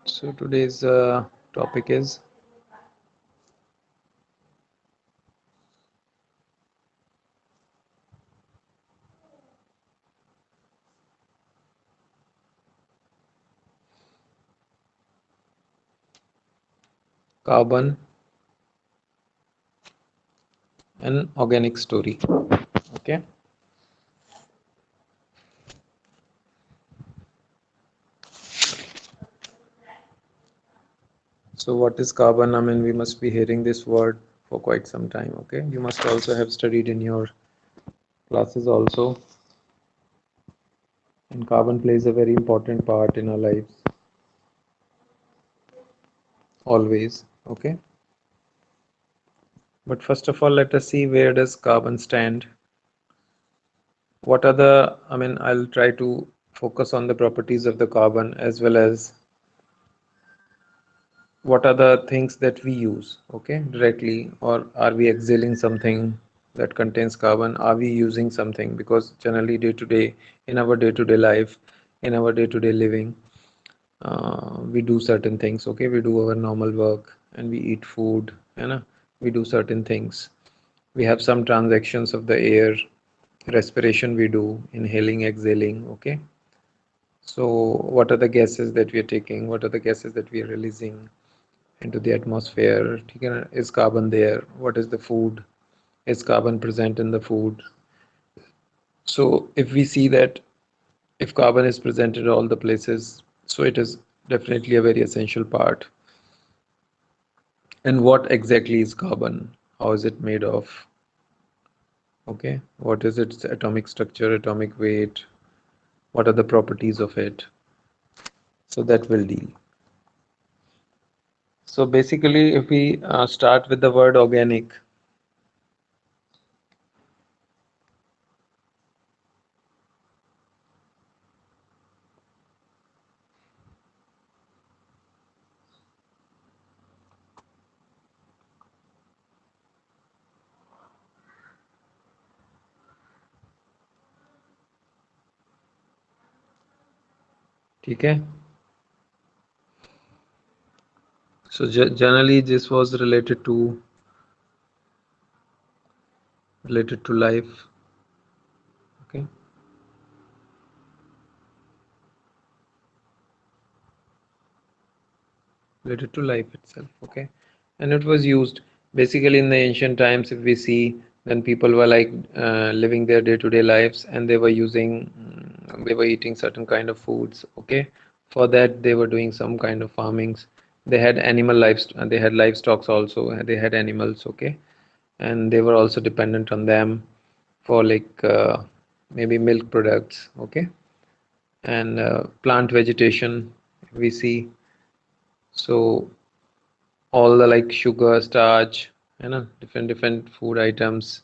So today's topic is carbon and organic story. Okay. So what is carbon? I mean, we must be hearing this word for quite some time. Okay. You must also have studied in your classes also. And carbon plays a very important part in our lives always. Okay. But first of all, let us see where does carbon stand. What are the, I mean, I'll try to focus on the properties of the carbon as well as what are the things that we use, okay, directly, or are we exhaling something that contains carbon? Are we using something? Because generally day to day, in our day to day life, in our day to day living, we do certain things, okay, we do our normal work and we eat food, you know, we do certain things. We have some transactions of the air, respiration we do, inhaling, exhaling, okay. So what are the gases that we are taking? What are the gases that we are releasing into the atmosphere? Is carbon there? What is the food? Is carbon present in the food? So if we see that if carbon is present in all the places, so it is definitely a very essential part. And what exactly is carbon? How is it made of? Okay, what is its atomic structure, atomic weight? What are the properties of it? So that will deal. So basically, if we start with the word organic, okay. So generally, this was related to life. Okay, related to life itself. Okay, and it was used basically in the ancient times. If we see, then people were like living their day-to-day lives, and they were they were eating certain kind of foods. Okay, for that they were doing some kind of farmings. They had animal lives. They had livestock also. They had animals. Okay, and they were also dependent on them for like maybe milk products. Okay, and plant vegetation we see. So all the like sugar, starch, different food items,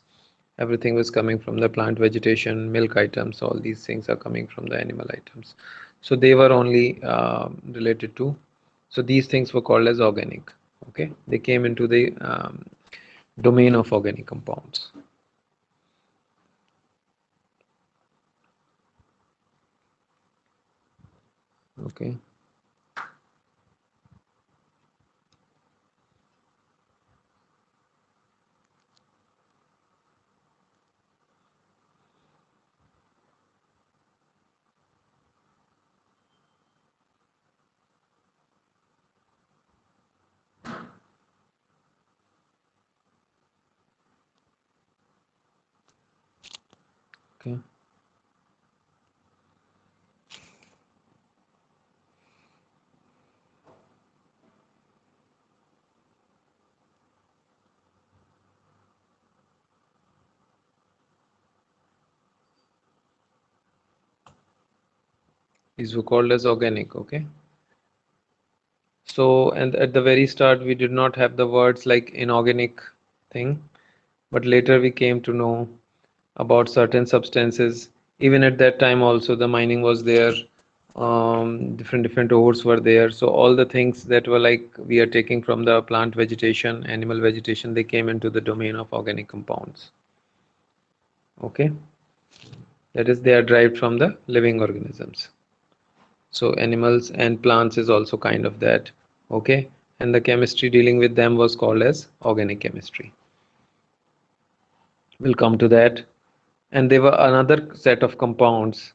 everything was coming from the plant vegetation. Milk items, all these things are coming from the animal items. So they were only related to, so these things were called as organic. Okay, they came into the domain of organic compounds. Okay. Okay. These were called as organic. Okay. So, and at the very start, we did not have the words like inorganic thing, but later we came to know about certain substances. Even at that time, also the mining was there. Different ores were there. So all the things that were like we are taking from the plant vegetation, animal vegetation, they came into the domain of organic compounds. Okay, that is, they are derived from the living organisms. So animals and plants is also kind of that. Okay, and the chemistry dealing with them was called as organic chemistry. We'll come to that. And there were another set of compounds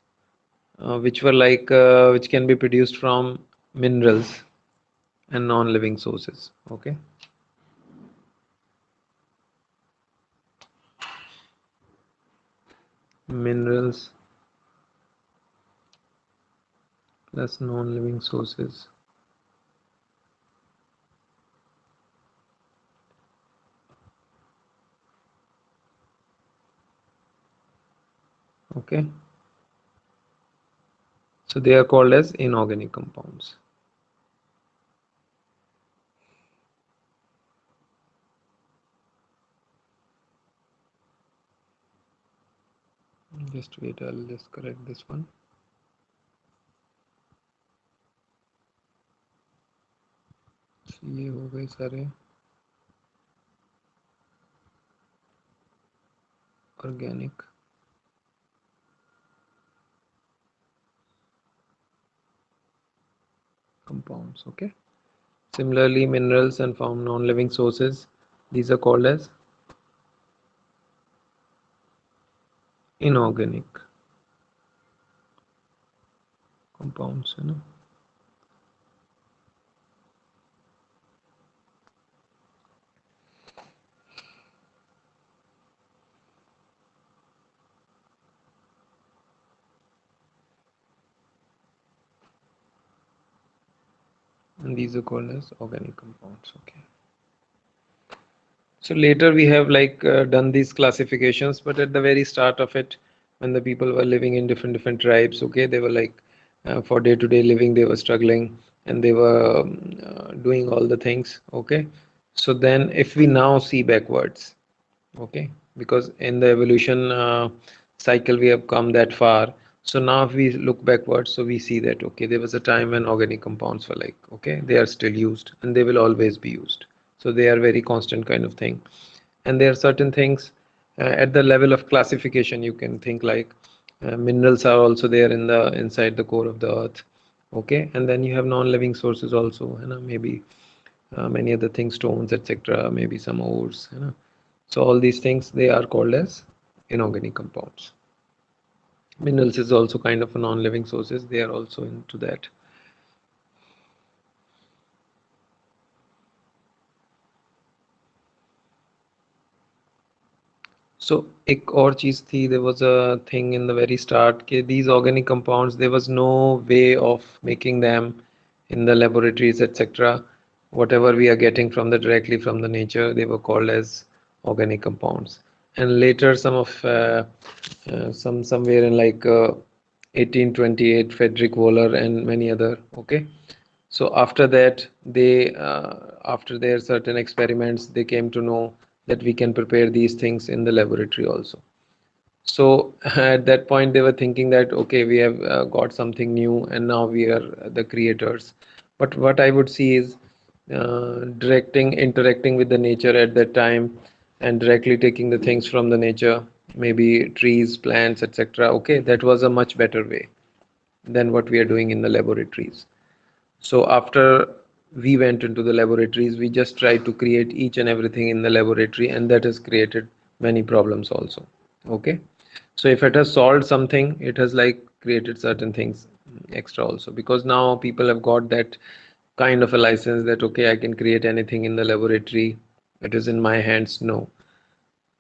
which were like which can be produced from minerals and non-living sources. Okay, minerals plus non-living sources. Okay, so they are called as inorganic compounds. Just wait, I'll just correct this one. ये हो गए सारे organic compounds. Okay, similarly minerals and from non-living sources, these are called as inorganic compounds, you know. And these are called as organic compounds. Okay, so later we have like done these classifications, but at the very start of it, when the people were living in different tribes, okay, they were like for day-to-day living they were struggling, and they were doing all the things. Okay, so then if we now see backwards, okay, because in the evolution cycle we have come that far. So now if we look backwards, so we see that okay, there was a time when organic compounds were like, okay, they are still used and they will always be used, so they are very constant kind of thing. And there are certain things at the level of classification you can think like minerals are also there in the inside the core of the earth. Okay, and then you have non-living sources also, you know, maybe many other things, stones, etc., maybe some ores, you know. So all these things, they are called as inorganic compounds. Minerals is also kind of a non-living sources. They are also into that. So एक और चीज थी, there was a thing in the very start कि these organic compounds, there was no way of making them in the laboratories, etc. Whatever we are getting from the directly from the nature, they were called as organic compounds. And later some of somewhere in like 1828, Frederick Wohler and many other, okay. So after that, they after their certain experiments, they came to know that we can prepare these things in the laboratory also. So at that point, they were thinking that okay, we have got something new, and now we are the creators. But what I would see is interacting with the nature at that time, and directly taking the things from the nature, maybe trees, plants, etc. Okay, that was a much better way than what we are doing in the laboratories. So after we went into the laboratories, we just tried to create each and everything in the laboratory, and that has created many problems also. Okay. So if it has solved something, it has like created certain things extra also, because now people have got that kind of a license that okay, I can create anything in the laboratory. It is in my hands. No,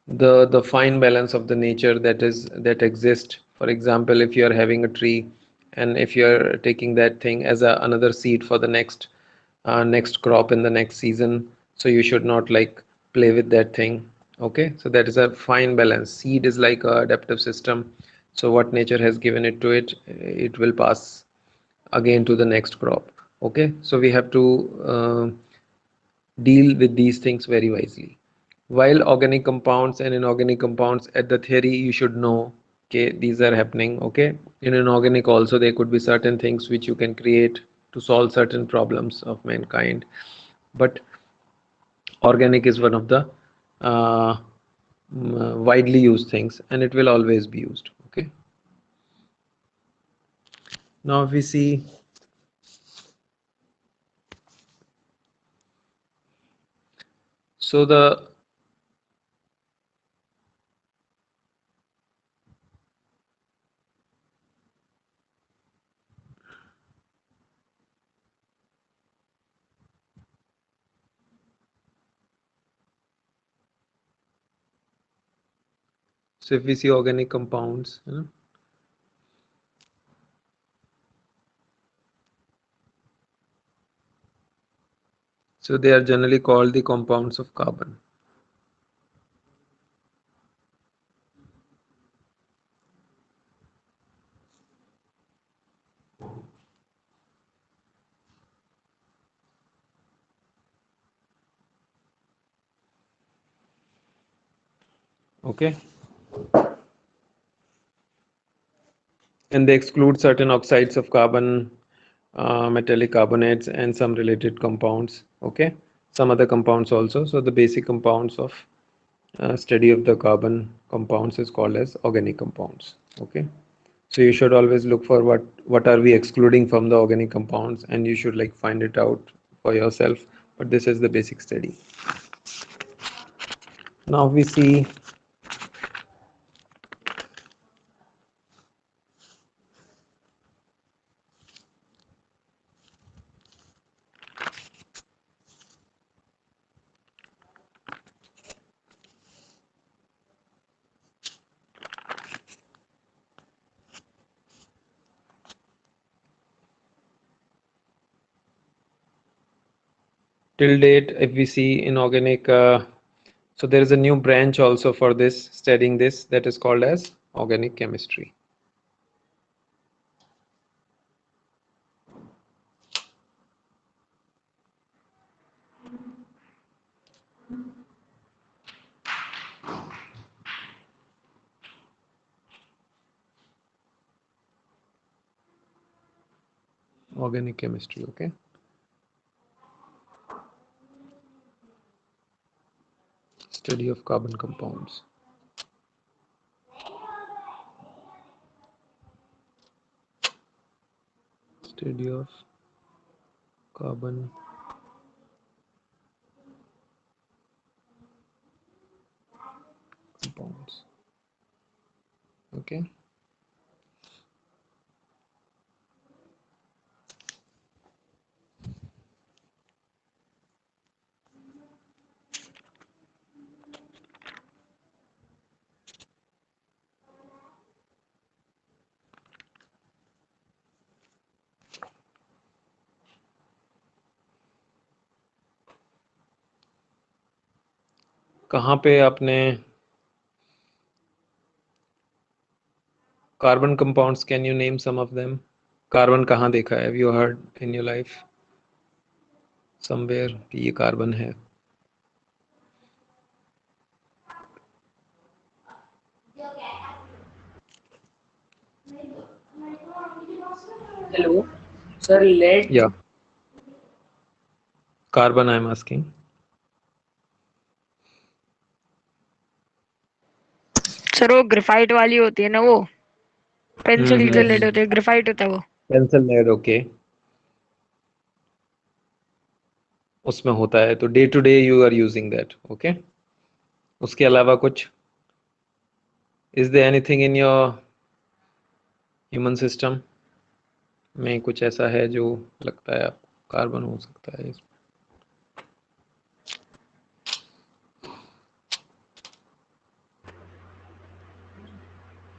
the fine balance of the nature that exists. For example, if you are having a tree, and if you are taking that thing as another seed for the next crop in the next season, so you should not like play with that thing. Okay, so that is a fine balance. Seed is like a adaptive system, so what nature has given it to it, it will pass again to the next crop. Okay, so we have to deal with these things very wisely. While organic compounds and inorganic compounds, at the theory you should know okay, these are happening. Okay, in inorganic also there could be certain things which you can create to solve certain problems of mankind, but organic is one of the uh, widely used things, and it will always be used. Okay, now if we see So the so if we see organic compounds, so they are generally called the compounds of carbon. Okay. And they exclude certain oxides of carbon, metallic carbonates, and some related compounds. Okay. Some other compounds also. So the basic compounds of study of the carbon compounds is called as organic compounds. Okay. So you should always look for what are we excluding from the organic compounds, and you should like find it out for yourself. But this is the basic study. Now we see till date, if we see inorganic, so there is a new branch also for this, studying this, that is called as organic chemistry. Organic chemistry, okay. Study of carbon compounds. Study of carbon compounds. Okay. कहाँ पे आपने carbon compounds, can you name some of them? Carbon कहाँ देखा है? Have you heard in your life somewhere कि ये carbon है? Hello, sir. Lead. Yeah, carbon I'm asking. Sir वो ग्रेफाइट वाली होती है ना, वो पेंसिल के लेड हम्म। होते हैं, ग्रेफाइट होता है वो। Pencil lead, okay. उसमें होता है, तो day to day you are using that, okay. उसके अलावा कुछ, is there anything in your human system में कुछ ऐसा है जो लगता है आपको कार्बन हो सकता है इसमें?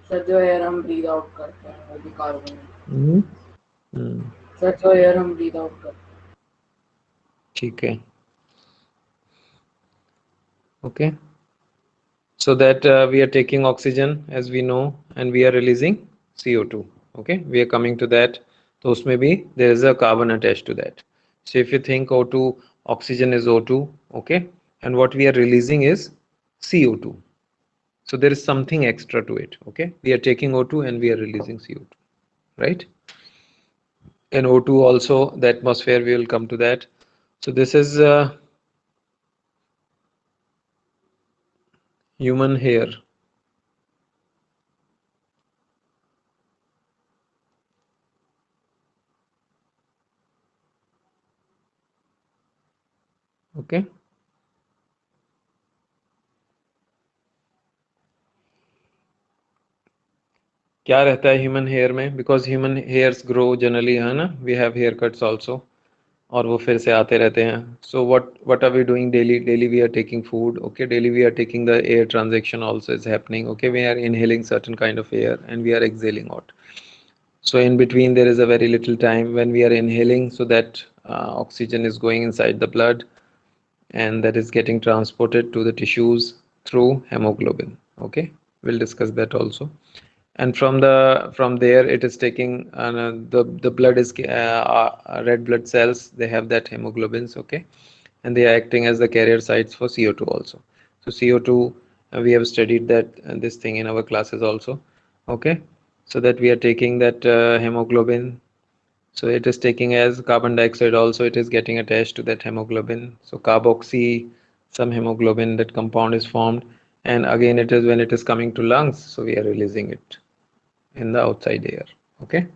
सर जो एयर हम ब्रीद आउट करते हैं वो भी कार्बन है। हम्म, हम्म, सर जो एयर हम ब्रीद आउट करते हैं। ठीक है, okay. So that we are taking oxygen as we know, and we are releasing CO2. Okay, we are coming to that. So उसमें भी there is a carbon attached to that. So if you think O2, oxygen is O2, okay, and what we are releasing is CO2. So there is something extra to it. Okay, we are taking O2 and we are releasing CO2, right? And O2 also the atmosphere, we will come to that. So this is human hair. Okay, क्या रहता है human hair में? Because human hairs grow generally, है ना, we have hair cuts also, और वो फिर से आते रहते हैं. सो what are we doing daily we are taking food, okay, daily we are taking the air transaction also is happening, okay, we are inhaling certain kind of air and we are exhaling out. So in between there is a very little time when we are inhaling, so that oxygen is going inside the blood and that is getting transported to the tissues through hemoglobin. Okay, we'll discuss that also. And from there it is taking the blood is red blood cells, they have that hemoglobins, okay, and they are acting as the carrier sites for CO2 also. So CO2, we have studied that this thing in our classes also, okay. So that we are taking that hemoglobin, so it is taking as carbon dioxide also, it is getting attached to that hemoglobin. So carboxy, some hemoglobin, that compound is formed, and again it is when it is coming to lungs, so we are releasing it in the outside air, okay.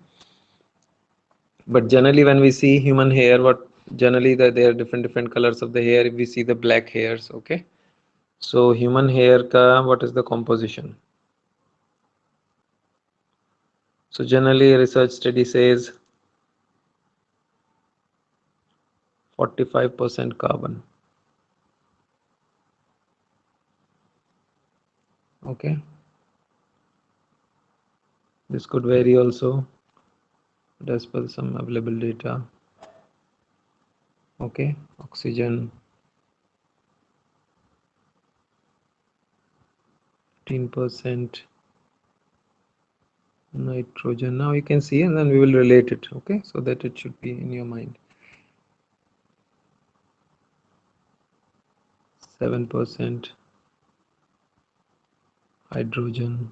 But generally when we see human hair, what generally there are different colors of the hair. If we see the black hairs, okay, so human hair ka what is the composition? So generally research study says 45% carbon, okay. This could vary also, but as per some available data, okay. Oxygen 15%, nitrogen, now you can see, and then we will relate it, okay, so that it should be in your mind. 7% hydrogen,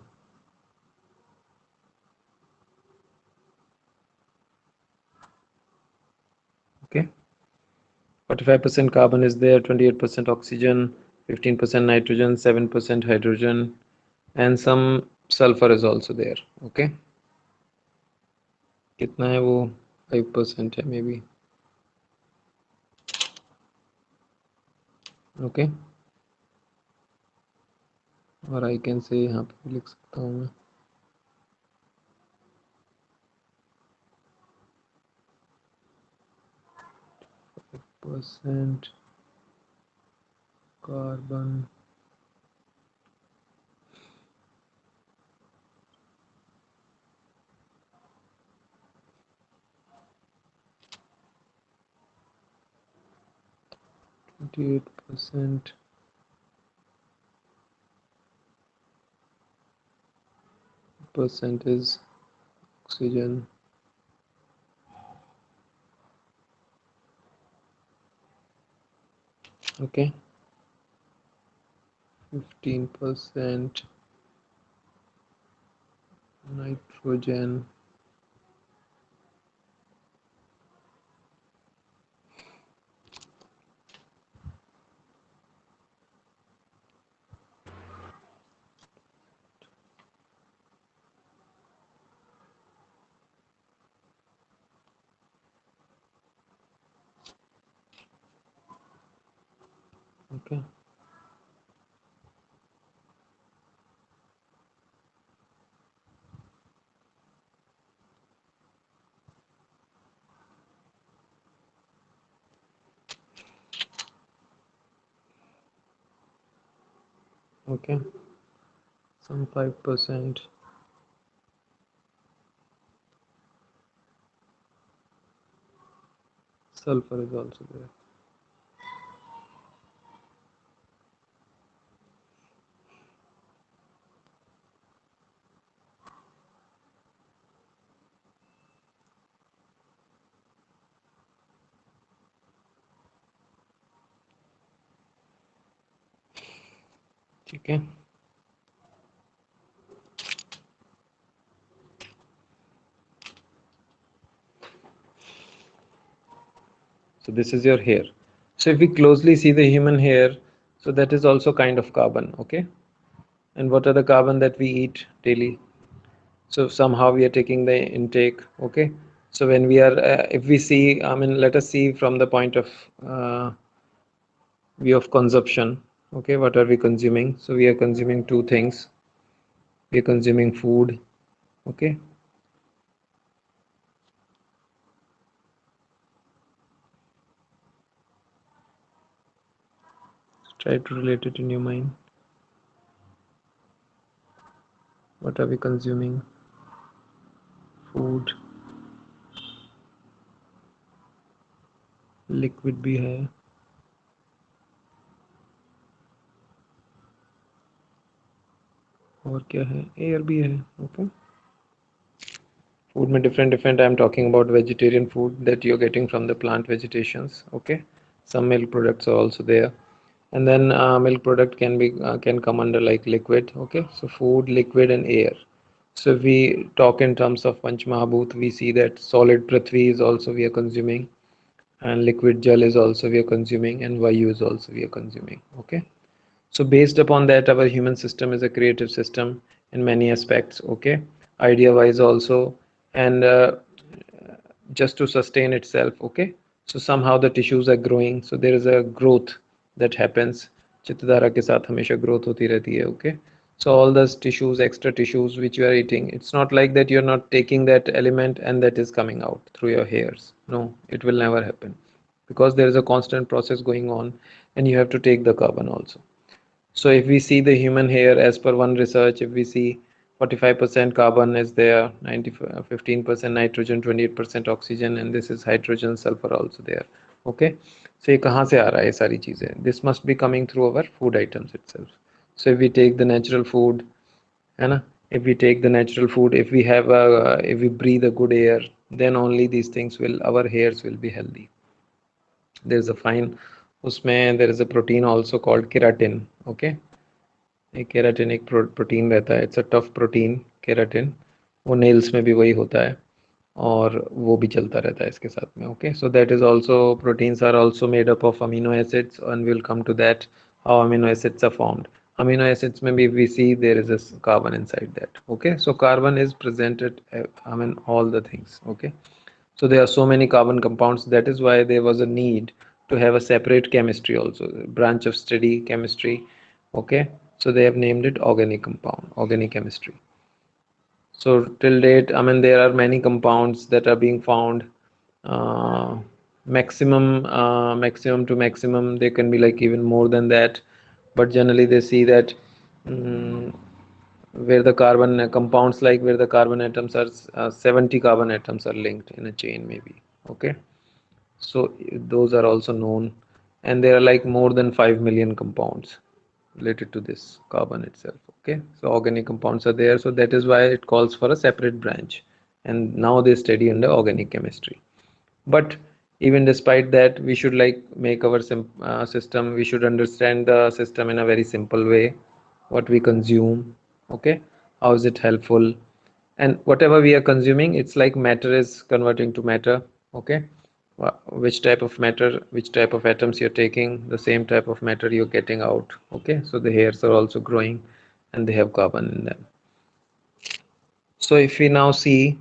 okay. 45% carbon is there, 28% oxygen, 15% nitrogen, 7% hydrogen, and some sulfur is also there, okay. कितना है वो? 5% है maybe, okay. और I can say यहाँ पे लिख सकता हूँ मैं % carbon, %, percent is oxygen, okay. 15% nitrogen, okay. Okay, some 5% sulfur is also there. ठीक है. So this is your hair. So if we closely see the human hair, so that is also kind of carbon, okay. And what are the carbon that we eat daily? So somehow we are taking the intake, okay. So when we are if we see, I mean, let us see from the point of view of consumption, okay. What are we consuming? So we are consuming two things. We are consuming food, Okay. Try to relate it in your mind. What are we consuming? Food, liquid भी है, और क्या है, air भी है. Okay, food में different I'm talking about vegetarian food that you're getting from the plant vegetations. Okay, some milk products are also there, and then milk product can come under like liquid. Okay, so food, liquid, and air. So if we talk in terms of Panch Mahabhut, we see that solid Prithvi is also we are consuming, and liquid Jal is also we are consuming, and Vayu is also we are consuming. Okay, so based upon that, our human system is a creative system in many aspects. Okay, idea wise also, and just to sustain itself. Okay, so somehow the tissues are growing, so there is a growth that happens. चित्तधारा के साथ हमेशा growth होती रहती है. Okay, so all those tissues, extra tissues which you are eating, it's not like that you're not taking that element and that is coming out through your hairs. No, it will never happen, because there is a constant process going on, and you have to take the carbon also. So if we see the human hair, as per one research, if we see 45% carbon is there, 15% nitrogen, 28% oxygen, and this is hydrogen, sulfur also there. Okay, so ये कहाँ से आ रहा है ये सारी चीजें? This must be coming through our food items itself. So if we take the natural food, है ना? If we take the natural food, if we have if we breathe a good air, then only these things will, our hairs will be healthy. There is a fine, उसमें there is a protein also called keratin. Okay, एक keratin एक protein रहता है, it's a tough protein keratin, वो nails में भी वही होता है, और वो भी चलता रहता है इसके साथ में. Okay, so that is also, proteins are also made up of amino acids, and will come to that how amino acids are formed. Amino acids में भी we see there is a carbon inside that. Okay, so carbon is presented I mean all the things. Okay, so there are so many carbon compounds, that is why there was a need to have a separate chemistry also, branch of study chemistry. Okay, so they have named it organic compound, organic chemistry. So till date, I mean, there are many compounds that are being found. Maximum to maximum, they can be like even more than that, but generally they see that where the carbon compounds, like where the carbon atoms are 70 carbon atoms are linked in a chain maybe. Okay, so those are also known, and there are like more than 5 million compounds related to this carbon itself. Okay, so organic compounds are there, so that is why it calls for a separate branch, and now they study under organic chemistry. But even despite that, we should like make our system, we should understand the system in a very simple way, what we consume. Okay, how is it helpful, and whatever we are consuming, it's like matter is converting to matter. Okay, which type of matter, which type of atoms you're taking, the same type of matter you're getting out. Okay, so the hairs are also growing, and they have carbon in them. So if we now see,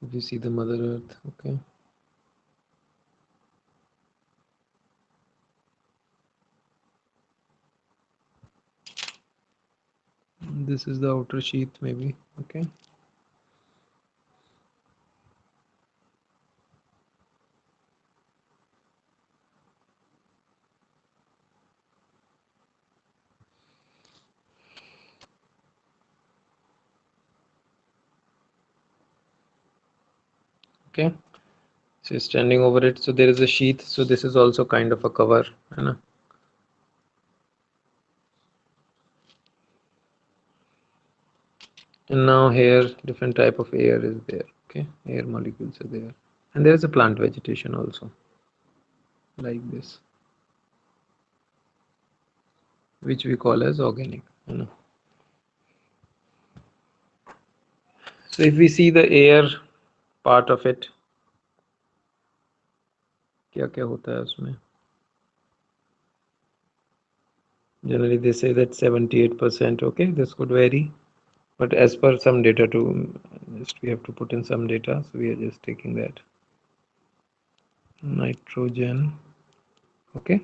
if you see the Mother Earth. Okay, this is the outer sheath maybe. Okay, okay, so standing over it, so there is a sheath, so this is also kind of a cover, है ना? And now here different type of air is there. Okay, air molecules are there, and there is a plant vegetation also like this, which we call as organic, you know. So if we see the air part of it, क्या क्या होता है उसमें. Generally they say that 78%. Okay, this could vary, but as per some data to just we have to put in some data, so we are just taking that. Nitrogen. Okay,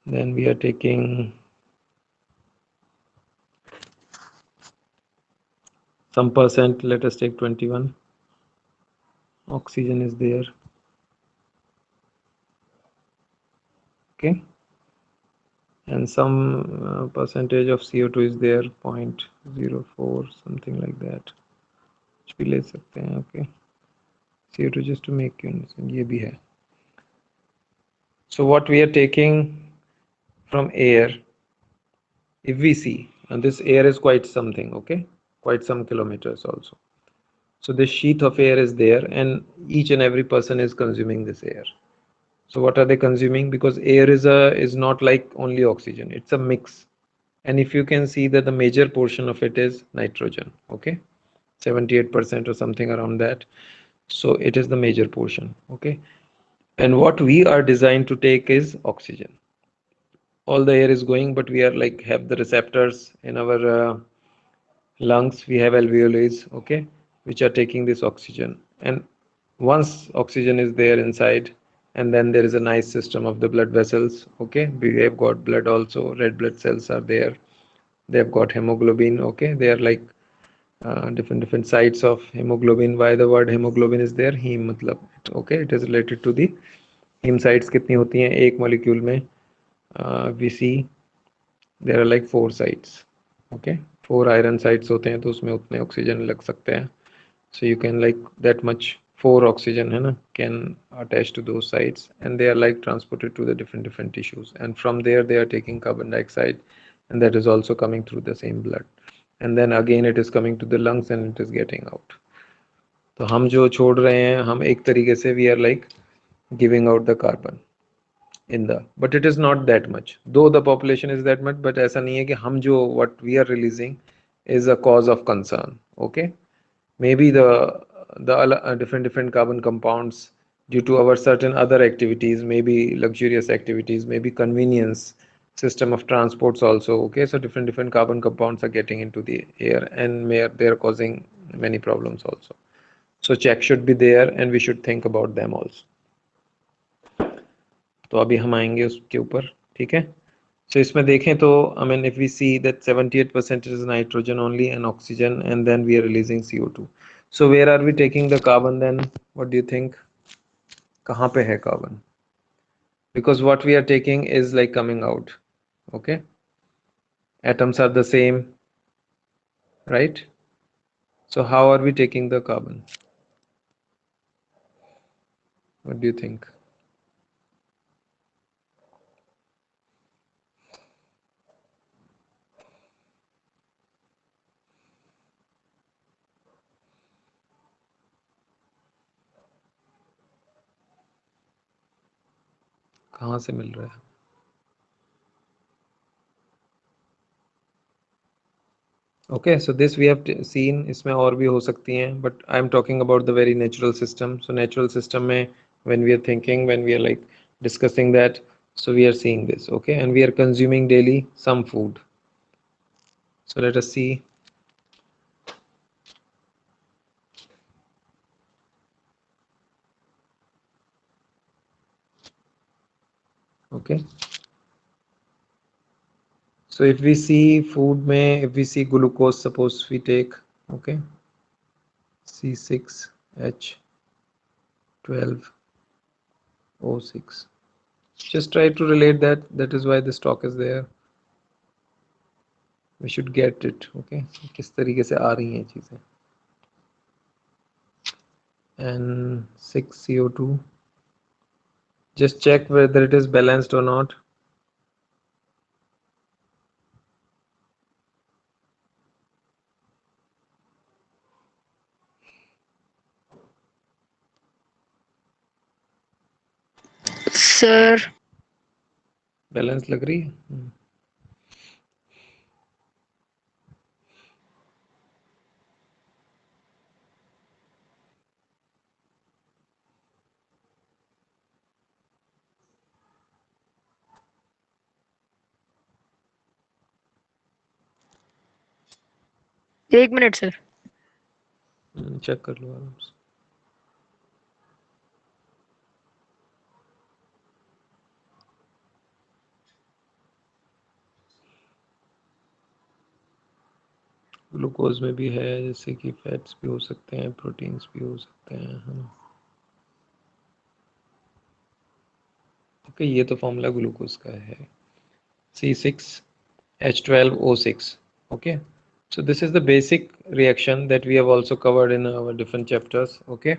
then we are taking some percent. Let us take 21. Oxygen is there. Okay, and some percentage of CO2 is there, 0.04, something like that. कुछ भी ले सकते हैं. Okay, CO2 just to make you understand, ये भी है. So what we are taking from air, if we see, and this air is quite something, okay, quite some kilometers also. So this sheath of air is there, and each and every person is consuming this air. So what are they consuming? Because air is not like only oxygen, it's a mix. And if you can see that the major portion of it is nitrogen, okay, 78% or something around that. So it is the major portion, okay. And what we are designed to take is oxygen. All the air is going, but we are like have the receptors in our lungs. We have alveoli, okay, which are taking this oxygen. And once oxygen is there inside, and then there is a nice system of the blood vessels, okay, we have got blood also, red blood cells are there, they have got hemoglobin, okay, they are like different sites of hemoglobin. Why the word hemoglobin is there? Heme matlab, okay, it is related to the heme sites. कितनी होती हैं एक molecule में? We see there are like 4 sites, okay, 4 iron sites होते हैं, तो उसमें उतने ऑक्सीजन लग सकते हैं. So you can like that much 4 oxygen है ना, can attach to those sites, and they are like transported to the different tissues, and from there they are taking carbon dioxide, and that is also coming through the same blood, and then again it is coming to the lungs and it is getting out. तो हम जो छोड़ रहे हैं, हम एक तरीके से we are like giving out the carbon in the, but it is not that much, though the population is that much, but ऐसा नहीं है कि हम जो what we are releasing is a cause of concern. Okay, maybe the different carbon compounds due to our certain other activities, maybe luxurious activities, maybe convenience system of transports also. Okay, so different carbon compounds are getting into the air, and they are causing many problems also. So check should be there, and we should think about them also. तो अभी हम आएंगे उसके ऊपर, ठीक है. So इसमें देखें तो I mean if we see that 78% is nitrogen only and oxygen, and then we are releasing CO2. So where are we taking the carbon then? What do you think? कहाँ पे है carbon? Because what we are taking is like coming out. Okay, atoms are the same, right? So how are we taking the carbon? What do you think? कहाँ से मिल रहा है? Okay, so this we have seen, इसमें और भी हो सकती हैं, but I am talking about the very natural system. So natural system में when we are thinking, when we are like discussing that, so we are seeing this, okay, and we are consuming daily some food. So let us see. Okay, so if we see food में, if we see glucose, suppose we take, okay, C6H12O6. Just try to relate that. That is why this talk is there. We should get it. Okay, किस तरीके से आ रही हैं चीजें. And 6CO2. Just check whether it is balanced or not. Sir balance लग रही है. एक मिनट सर। चेक कर लो आराम से। ग्लूकोज में भी है, जैसे कि फैट्स भी हो सकते हैं, प्रोटीन्स भी हो सकते हैं, है ना। ओके, ये तो फॉर्मूला ग्लूकोज का है, C6H12O6. Okay, so this is the basic reaction that we have also covered in our different chapters. Okay,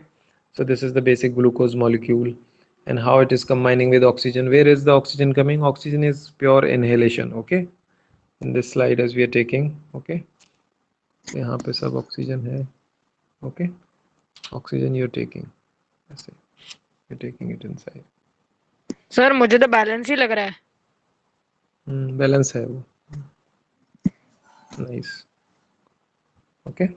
so this is the basic glucose molecule and how it is combining with oxygen. Where is the oxygen coming? Oxygen is pure inhalation. Okay, in this slide as we are taking. Okay, so यहाँ पे सब oxygen है. Okay, oxygen you're taking. ऐसे you're taking it inside. Sir मुझे तो balance ही लग रहा है। Balance है वो. Nice. Okay.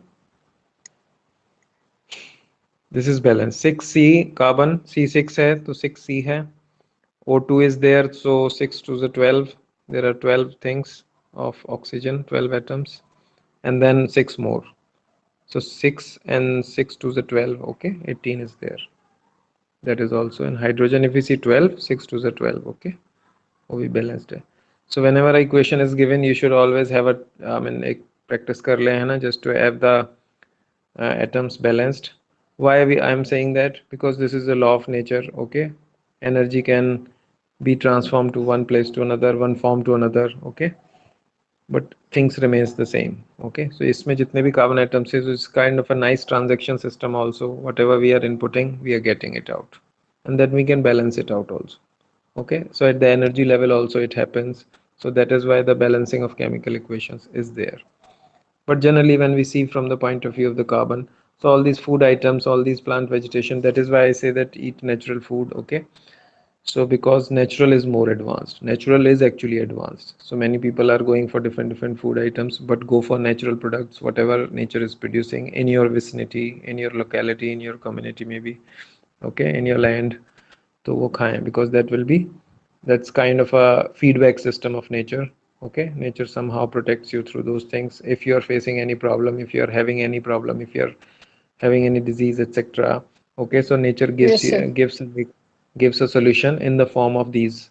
This is balance. 6C carbon, C6 है तो 6C है. O2 is there, so 6 to the 12. There are 12 things of oxygen, 12 atoms, and then 6 more. So 6 and 6 to the 12. Okay, 18 is there. That is also in hydrogen. If we see 12, 6 to the 12. Okay, वो भी balanced है. So whenever a equation is given, you should always have a, एक practice कर ले है ना, just to have the atoms balanced. Why I am saying that? Because this is a law of nature. Okay, energy can be transformed to one place to another, one form to another. Okay, but things remains the same. Okay, so इसमें जितने भी carbon atoms is, it's kind of a nice transaction system also. Whatever we are inputting, we are getting it out, and then we can balance it out also. Okay, so at the energy level also it happens. So that is why the balancing of chemical equations is there. But generally when we see from the point of view of the carbon, so all these food items, all these plant vegetation, that is why I say that eat natural food. Okay, so because natural is more advanced, natural is actually advanced. So many people are going for different food items, but go for natural products, whatever nature is producing in your vicinity, in your locality, in your community, maybe, okay, in your land. So wo khaएं, because that will be, that's kind of a feedback system of nature. Okay, nature somehow protects you through those things. If you are facing any problem, if you are having any problem, if you are having any disease, etc. Okay, so nature gives yes you sir. gives a solution in the form of these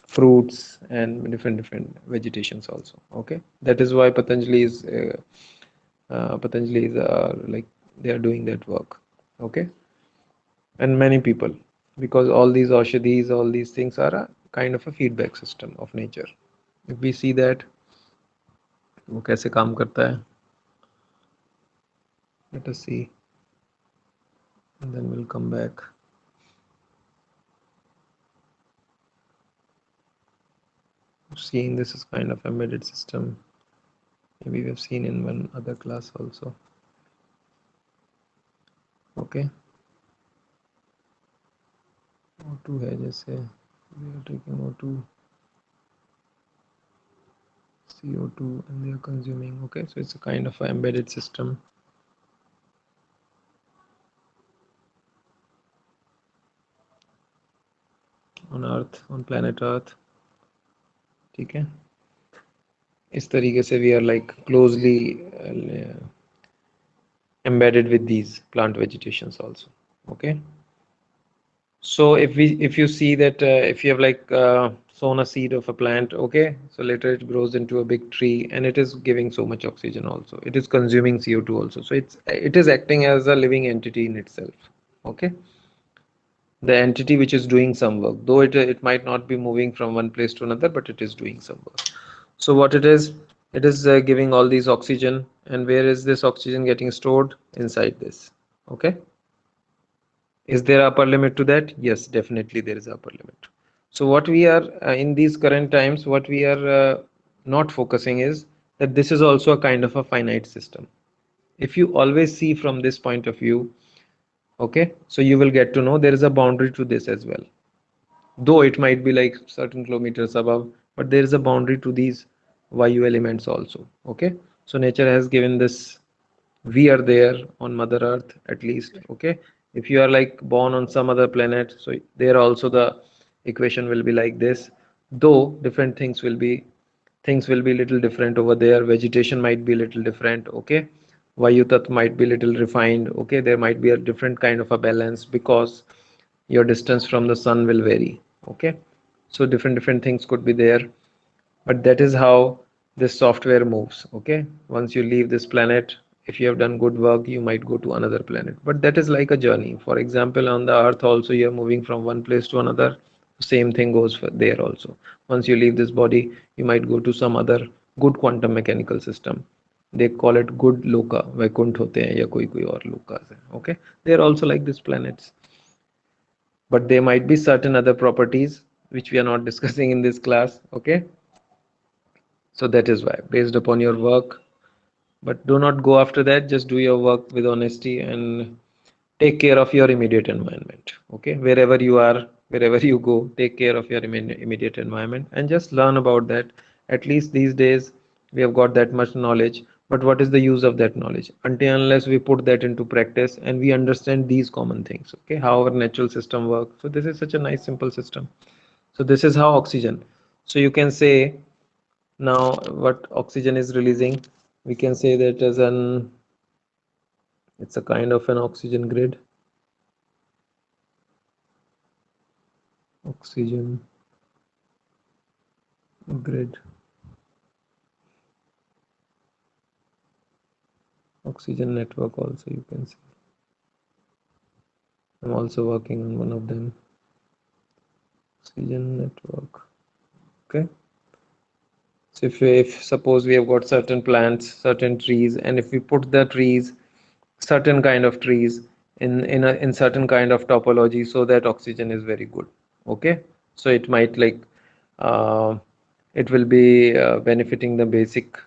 fruits and different vegetations also. Okay, that is why Patanjali is like they are doing that work. Okay, and many people, because all these aushadhis, all these things are a kind of a feedback system of nature. If we see that वो कैसे काम करता है, let us see, and then we'll come back. Seeing this is kind of embedded system. Maybe we have seen in one other class also. Okay, O2 है जैसे we are taking O2, CO2, and they are consuming. Okay, so it's a kind of an embedded system. On Earth, on planet Earth. ठीक है, इस तरीके से we are like closely embedded with these plant vegetations also. Okay, so if you see that if you have like sown a seed of a plant, okay, so later it grows into a big tree and it is giving so much oxygen also, it is consuming CO2 also, so it is acting as a living entity in itself. Okay, the entity which is doing some work, though it might not be moving from one place to another, but it is doing some work. So what it is giving all these oxygen, and where is this oxygen getting stored? Inside this. Okay, is there upper limit to that? Yes, definitely there is upper limit. So what we are in these current times, what we are not focusing is that this is also a kind of a finite system. If you always see from this point of view, okay, so you will get to know there is a boundary to this as well, though it might be like certain kilometers above, but there is a boundary to these YU elements also. Okay, so nature has given this, we are there on Mother Earth at least. Okay, if you are like born on some other planet, so there also the equation will be like this, though different things will be things will be little different over there. Vegetation might be little different. Okay, Vayu Tattva might be little refined. Okay, there might be a different kind of a balance because your distance from the sun will vary. Okay, so different things could be there, but that is how this software moves. Okay, once you leave this planet, if you have done good work, you might go to another planet, but that is like a journey. For example, on the earth also, you are moving from one place to another. Same thing goes for there also. Once you leave this body, you might go to some other good quantum mechanical system. They call it good loka, Vaikuntha होते हैं या कोई कोई और lokas है. Okay, they are also like these planets, but there might be certain other properties which we are not discussing in this class. Okay, so that is why, based upon your work, but do not go after that. Just do your work with honesty and take care of your immediate environment. Okay, wherever you are, wherever you go, take care of your immediate environment and just learn about that. At least these days we have got that much knowledge, but what is the use of that knowledge until unless we put that into practice and we understand these common things? Okay, how our natural system works. So this is such a nice simple system. So this is how oxygen, so you can say now what oxygen is releasing, we can say that as an, it's a kind of an oxygen grid. Oxygen grid. Oxygen network also you can see. I'm also working on one of them. Oxygen network. Okay. So if suppose we have got certain plants, certain trees, and if we put the trees, certain kind of trees in certain kind of topology, so that oxygen is very good. Okay, so it might like uh, it will be benefiting the basic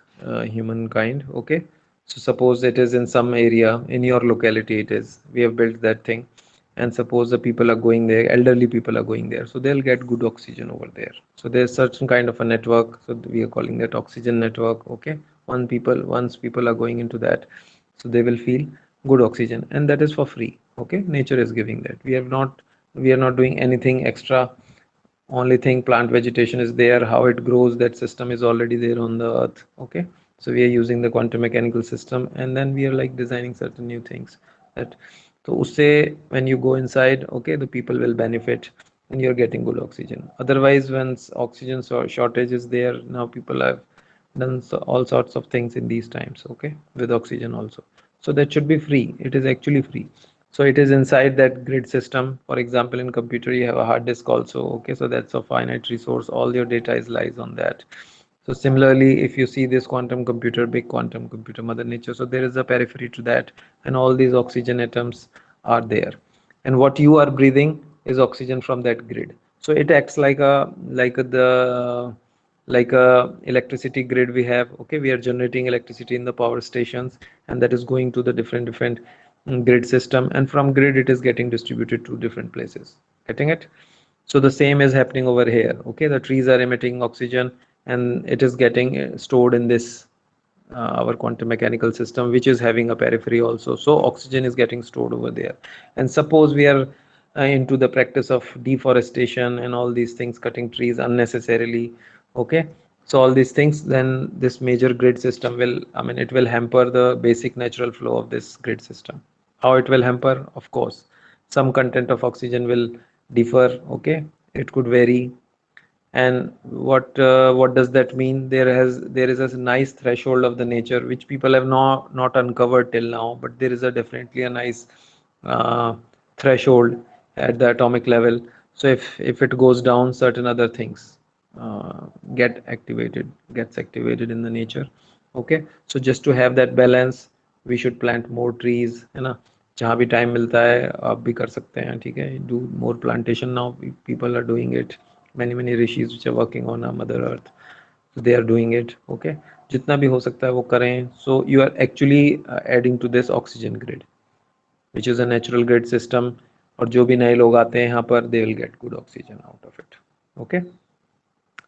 humankind. Okay, so suppose it is in some area in your locality, it is, we have built that thing, and suppose the people are going there, elderly people are going there, so they'll get good oxygen over there. So there's certain kind of a network, so we are calling that oxygen network. Okay, once people are going into that, so they will feel good oxygen, and that is for free. Okay, nature is giving that. We are not doing anything extra. Only thing, plant vegetation is there, how it grows, that system is already there on the earth. Okay, so we are using the quantum mechanical system, and then we are like designing certain new things that, so usse, when you go inside, okay, the people will benefit and you're getting good oxygen. Otherwise, when oxygen shortage is there, now people have done all sorts of things in these times. Okay, with oxygen also, so that should be free. It is actually free. So it is inside that grid system. For example, in computer you have a hard disk also. Okay, so that's a finite resource, all your data is lies on that. So similarly, if you see this quantum computer, big quantum computer, mother nature, so there is a periphery to that, and all these oxygen atoms are there, and what you are breathing is oxygen from that grid. So it acts like a electricity grid we have. Okay, we are generating electricity in the power stations, and that is going to the different grid system, and from grid it is getting distributed to different places. Getting it? So the same is happening over here. Okay, the trees are emitting oxygen, and it is getting stored in this our quantum mechanical system, which is having a periphery also. So oxygen is getting stored over there. And suppose we are into the practice of deforestation and all these things, cutting trees unnecessarily. Okay, so all these things, then this major grid system will, I mean, it will hamper the basic natural flow of this grid system. How it will hamper? Of course, some content of oxygen will differ. Okay, it could vary. And what does that mean? There is a nice threshold of the nature which people have not uncovered till now, but there is a definitely a nice uh, threshold at the atomic level. So if it goes down, certain other things uh, gets activated in the nature. Okay, so just to have that balance, we should plant more trees, है ना? जहाँ भी time मिलता है आप भी कर सकते हैं. ठीक है, do more plantation now. People are doing it. Many rishis which are working on our mother earth, so they are doing it. Okay, जितना भी हो सकता है वो करें. So you are actually adding to this oxygen grid, which is a natural grid system. और जो भी नए लोग आते हैं यहाँ पर, they will get good oxygen out of it. Okay,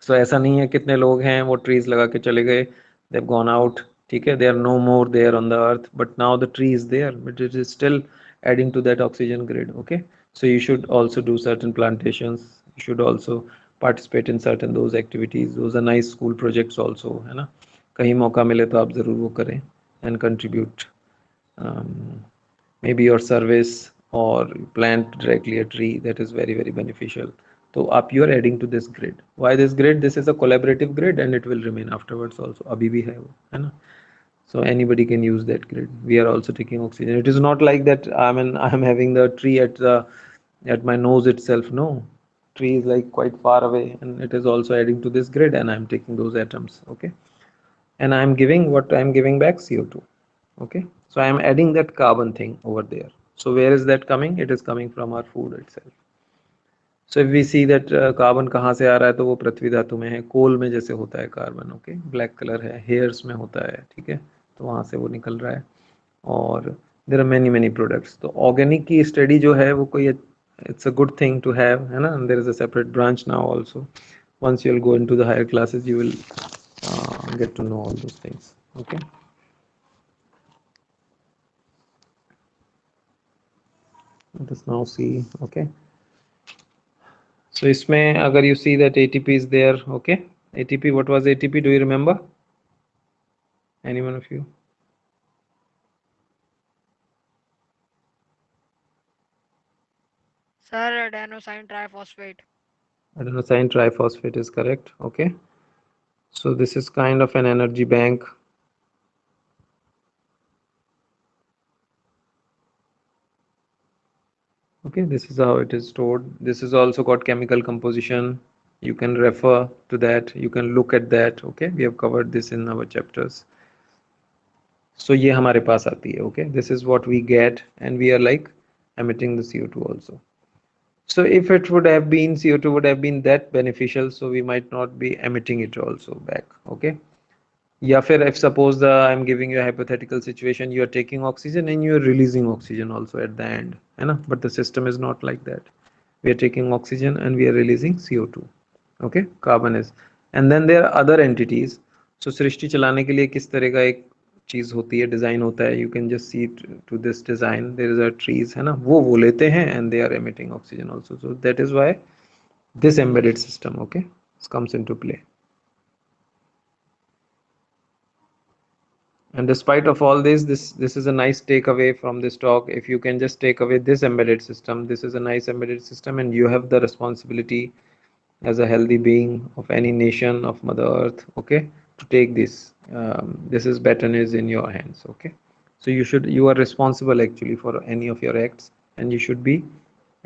so ऐसा नहीं है कितने लोग हैं वो trees लगा के चले गए, they've gone out. ठीक है, they are no more there on the earth, but now the tree is there, but it is still adding to that oxygen grid. Okay, so you should also do certain plantations. You should also participate in certain those activities. Those are nice school projects also, है ना. कहीं मौका मिले तो आप ज़रूर वो करें and contribute. Maybe your service or plant directly a tree, that is very very beneficial. So up you are adding to this grid. Why this grid? This is a collaborative grid and it will remain afterwards also. अभी भी है वो, है ना. So anybody can use that grid. We are also taking oxygen. It is not like that I'm having the tree at my nose itself. No, tree is like quite far away and it is also adding to this grid and I'm taking those atoms. Okay, and I'm giving what I'm giving back, CO2. Okay, so I'm adding that carbon thing over there. So where is that coming? It is coming from our food itself. So if we see that carbon कहाँ से आ रहा है, तो वो पृथ्वी धातु में है. कोल में जैसे होता है कार्बन, ओके, ब्लैक कलर है, हेयर्स में होता है, ठीक है, तो वहाँ से वो निकल रहा है. और there are many many products. तो ऑर्गेनिक की स्टडी जो है वो कोई, it's a good thing to have, है ना. There is a separate branch now also. once you'll go into the higher classes you will get to know all those things. Okay, let us now see. Okay, so इसमें अगर you see that ATP is there. Okay, ATP, what was ATP, do you remember, any one of you? Sir, adenosine triphosphate. Adenosine triphosphate is correct. Okay, so this is kind of an energy bank. Okay, this is how it is stored. This is also got chemical composition. You can refer to that, you can look at that. Okay, we have covered this in our chapters. So ये हमारे पास आती है. Okay, this is what we get and we are like emitting the CO2 also. So if it would have been, CO2 would have been that beneficial, so we might not be emitting it also back. Okay, या फिर if suppose I'm giving you a hypothetical situation, you are taking oxygen and you are releasing oxygen also at the end, है ना. But the system is not like that. We are taking oxygen and we are releasing CO2. Okay, carbon is, and then there are other entities. So सृष्टि चलाने के लिए किस तरह का एक चीज होती है, डिजाइन होता है. You can just see to this design there is a trees, है ना, वो लेते हैं and they are emitting oxygen also. So that is why this embedded system, okay, comes into play. And despite of all this is a nice takeaway from this talk. If you can just take away this embedded system, this is a nice embedded system, and you have the responsibility as a healthy being of any nation of Mother Earth, okay, to take this. This is baton is in your hands. Okay, so you are responsible actually for any of your acts, and you should be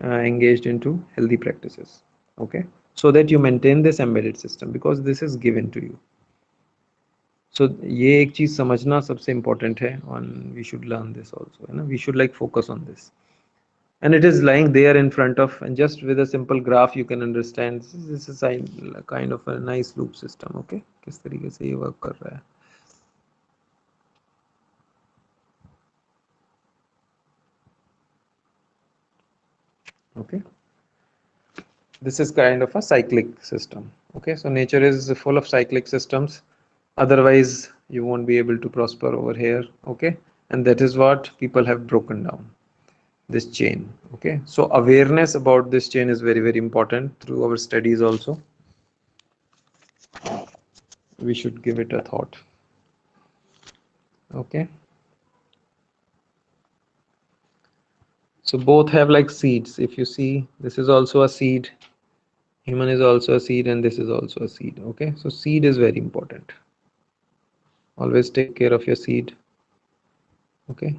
engaged into healthy practices. Okay, so that you maintain this embedded system, because this is given to you. So ये एक चीज समझना सबसे important है, and we should learn this also, है ना. We should like focus on this, and it is lying there in front of, and just with a simple graph you can understand this is a kind of a nice loop system. Okay, किस तरीके से ये work कर रहा है. Okay, this is kind of a cyclic system. Okay, so nature is full of cyclic systems, otherwise you won't be able to prosper over here. Okay, and that is what people have broken down, this chain. Okay, so awareness about this chain is very very important. Through our studies also we should give it a thought. Okay, so both have like seeds. If you see, this is also a seed, human is also a seed, and this is also a seed. Okay, so seed is very important. Always take care of your seed. Okay,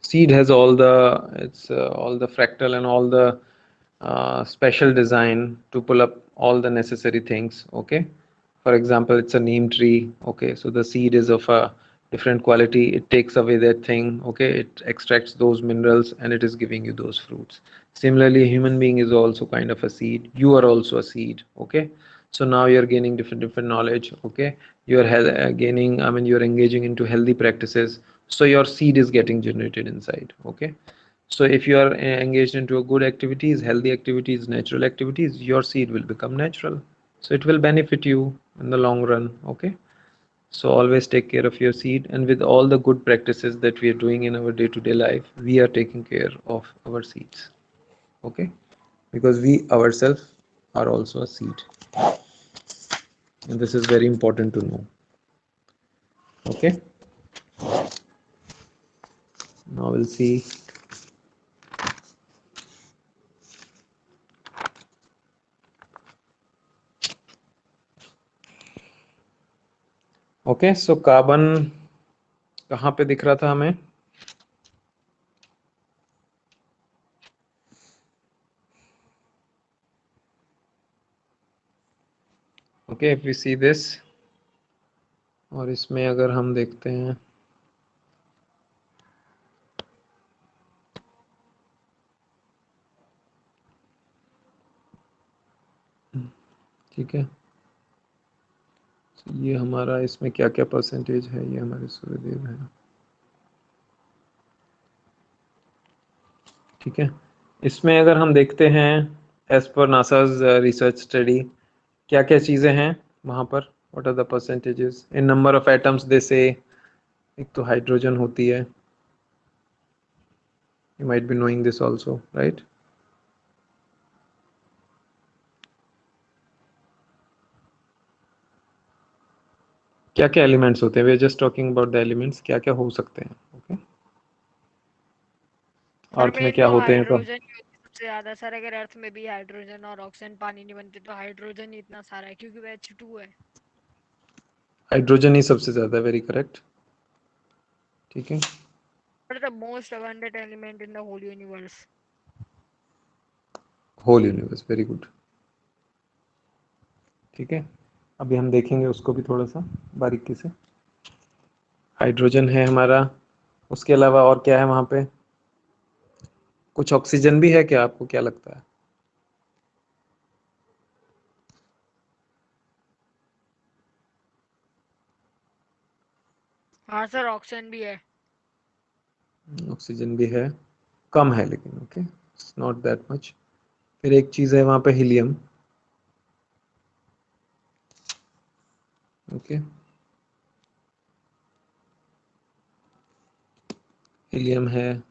seed has all the, it's all the fractal and all the special design to pull up all the necessary things. Okay, for example, it's a neem tree. Okay, so the seed is of a different quality, it takes away that thing. Okay, it extracts those minerals and it is giving you those fruits. Similarly, a human being is also kind of a seed. You are also a seed. Okay, so now you're gaining different knowledge. Okay, you're gaining, you're engaging into healthy practices, so your seed is getting generated inside. Okay, so if you are engaged into a good activities, healthy activities, natural activities, your seed will become natural, so it will benefit you in the long run. Okay, so always take care of your seed, and with all the good practices that we are doing in our day-to-day life, we are taking care of our seeds. Okay, because we ourselves are also a seed, and this is very important to know. Okay, now we'll see okay so carbon कहाँ पे दिख रहा था हमें? Okay if we see this, और इसमें अगर हम देखते हैं ठीक है, ये हमारा इसमें क्या क्या परसेंटेज है, ये हमारे सूर्यदेव है। ठीक है, इसमें अगर हम देखते हैं as per NASA's research study क्या क्या चीज़ें हैं वहाँ पर, what are the percentages in number of atoms they say. एक तो हाइड्रोजन होती है, you might be knowing this also right. क्या क्या एलिमेंट्स होते हैं, we are just talking about the elements, क्या क्या हो सकते हैं। ओके अर्थ में क्या तो होते हैं तो हाइड्रोजन ही होती है सबसे ज्यादा सर। अगर अर्थ में भी हाइड्रोजन और ऑक्सीजन पानी नहीं बनते तो हाइड्रोजन ही इतना सारा है क्योंकि वह H2 है। हाइड्रोजन ही सबसे ज्यादा, वेरी करेक्ट। ठीक है, What is the most abundant element in the whole universe? Whole universe, very good. ठीक है, अभी हम देखेंगे उसको भी थोड़ा सा बारीकी से। हाइड्रोजन है हमारा, उसके अलावा और क्या है वहाँ पे? कुछ ऑक्सीजन भी है क्या, आपको क्या लगता है? हाँ सर ऑक्सीजन भी है। ऑक्सीजन भी है, कम है लेकिन, okay it's not that much. फिर एक चीज है वहाँ पे हीलियम, ओके हीलियम है,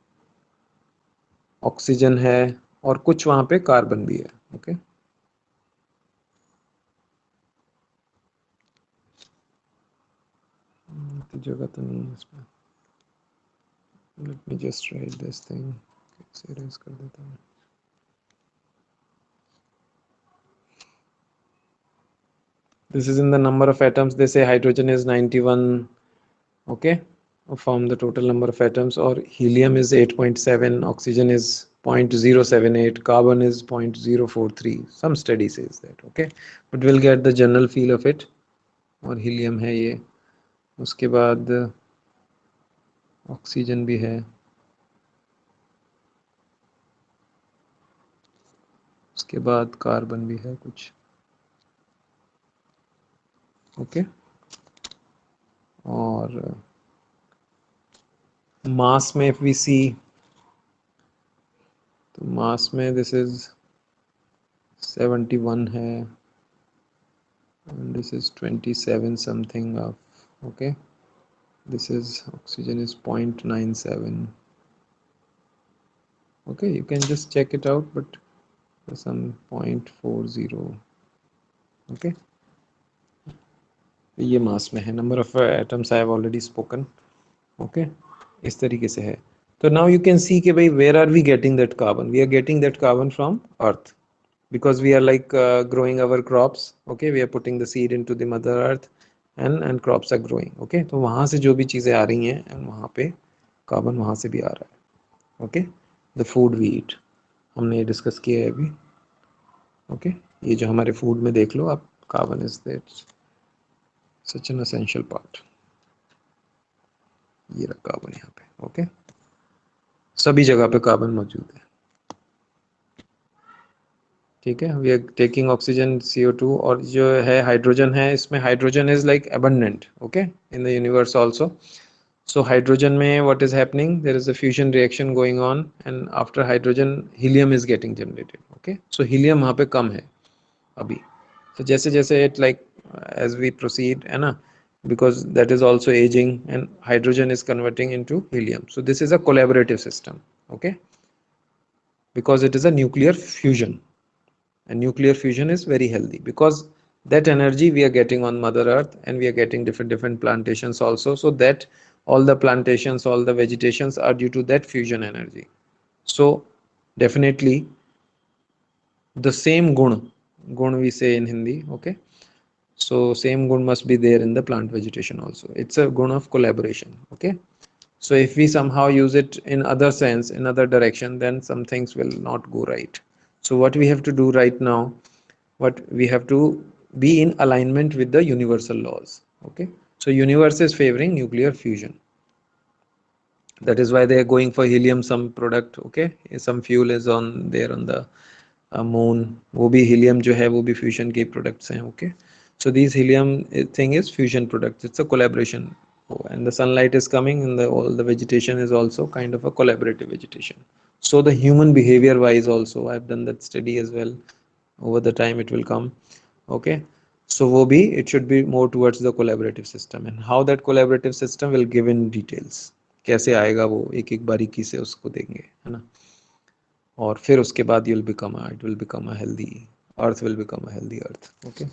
ऑक्सीजन है, और कुछ वहाँ पे कार्बन भी है। ओके तो जगह तो नहीं है इसमें, let me just right this thing, कैसे erase कर देता हूँ। This is in the number of atoms, they say hydrogen is 91, okay, from the total number of atoms, or helium is 8.7, oxygen is 0.078, carbon is 0.043, some study says that, okay, but we'll get the general feel of it। और helium है ये, उसके बाद oxygen भी है, उसके बाद carbon भी है कुछ, ओके और मास में if we see, तो मास में दिस इज 71 है, and this is 27 something of, okay, this is oxygen is 0.97, okay you can just check it out, but some 0.40, okay ये मास में है। Number of atoms I have already spoken, okay इस तरीके से है। तो नाउ यू कैन सी कि भाई where are we getting that carbon, we are getting that carbon from earth, because we are like growing our crops, okay we are putting the seed into the mother earth and crops are growing, okay तो वहाँ से जो भी चीज़ें आ रही हैं and वहाँ पे कार्बन वहाँ से भी आ रहा है, okay the food we eat, हमने ये डिस्कस किया है अभी, okay ये जो हमारे फूड में देख लो आप, carbon is that such an essential part, ये रहा कार्बन यहाँ पे, okay सभी जगह पे कार्बन मौजूद है। ठीक है, we are taking oxygen CO2, और जो है हाइड्रोजन है, इसमें hydrogen is like abundant, okay in the universe also. So hydrogen में what is happening, there is a fusion reaction going on and after hydrogen helium is getting generated, okay so helium वहाँ पे कम है अभी। तो जैसे जैसे it like as we proceed है ना, because that is also aging and hydrogen is converting into helium, so this is a collaborative system, okay because it is a nuclear fusion, and nuclear fusion is very healthy because that energy we are getting on Mother Earth, and we are getting different plantations also, so that all the plantations, all the vegetations are due to that fusion energy. So definitely the same gun we say in Hindi, okay, so same gun must be there in the plant vegetation also. It's a gun of collaboration, okay. So if we somehow use it in other sense, in other direction, then some things will not go right. So what we have to do right now, what we have to be in alignment with the universal laws, okay. So universe is favoring nuclear fusion. That is why they are going for helium, some product, okay. Some fuel is on there on the moon, वो भी helium जो है वो भी fusion के products हैं, okay. So these helium thing is fusion products, it's a collaboration. Oh, and the sunlight is coming, and all the vegetation is also kind of a collaborative vegetation. So the human behavior wise also, I've done that study as well. Over the time it will come, okay. So वो भी, it should be more towards the collaborative system, and how that collaborative system will give in details, कैसे आएगा वो एक एक बारीकी से उसको देंगे, है ना. और फिर उसके बाद it will become a healthy earth, will become a healthy earth, okay.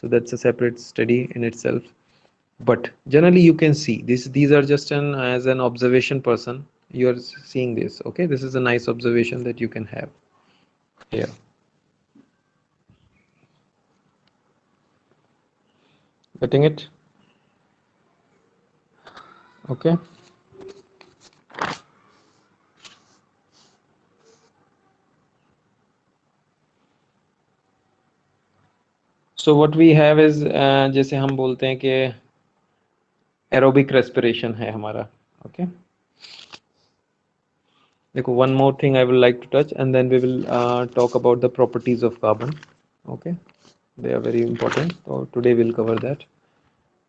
So that's a separate study in itself, but generally you can see this, these are just an as an observation person, you are seeing this, okay. This is a nice observation that you can have here. Getting it? Okay. So what we have is जैसे हम बोलते हैं कि aerobic respiration है हमारा, okay. देखो, one more thing I would like to touch, and then we will talk about the properties of carbon, okay. They are very important, so today we'll cover that.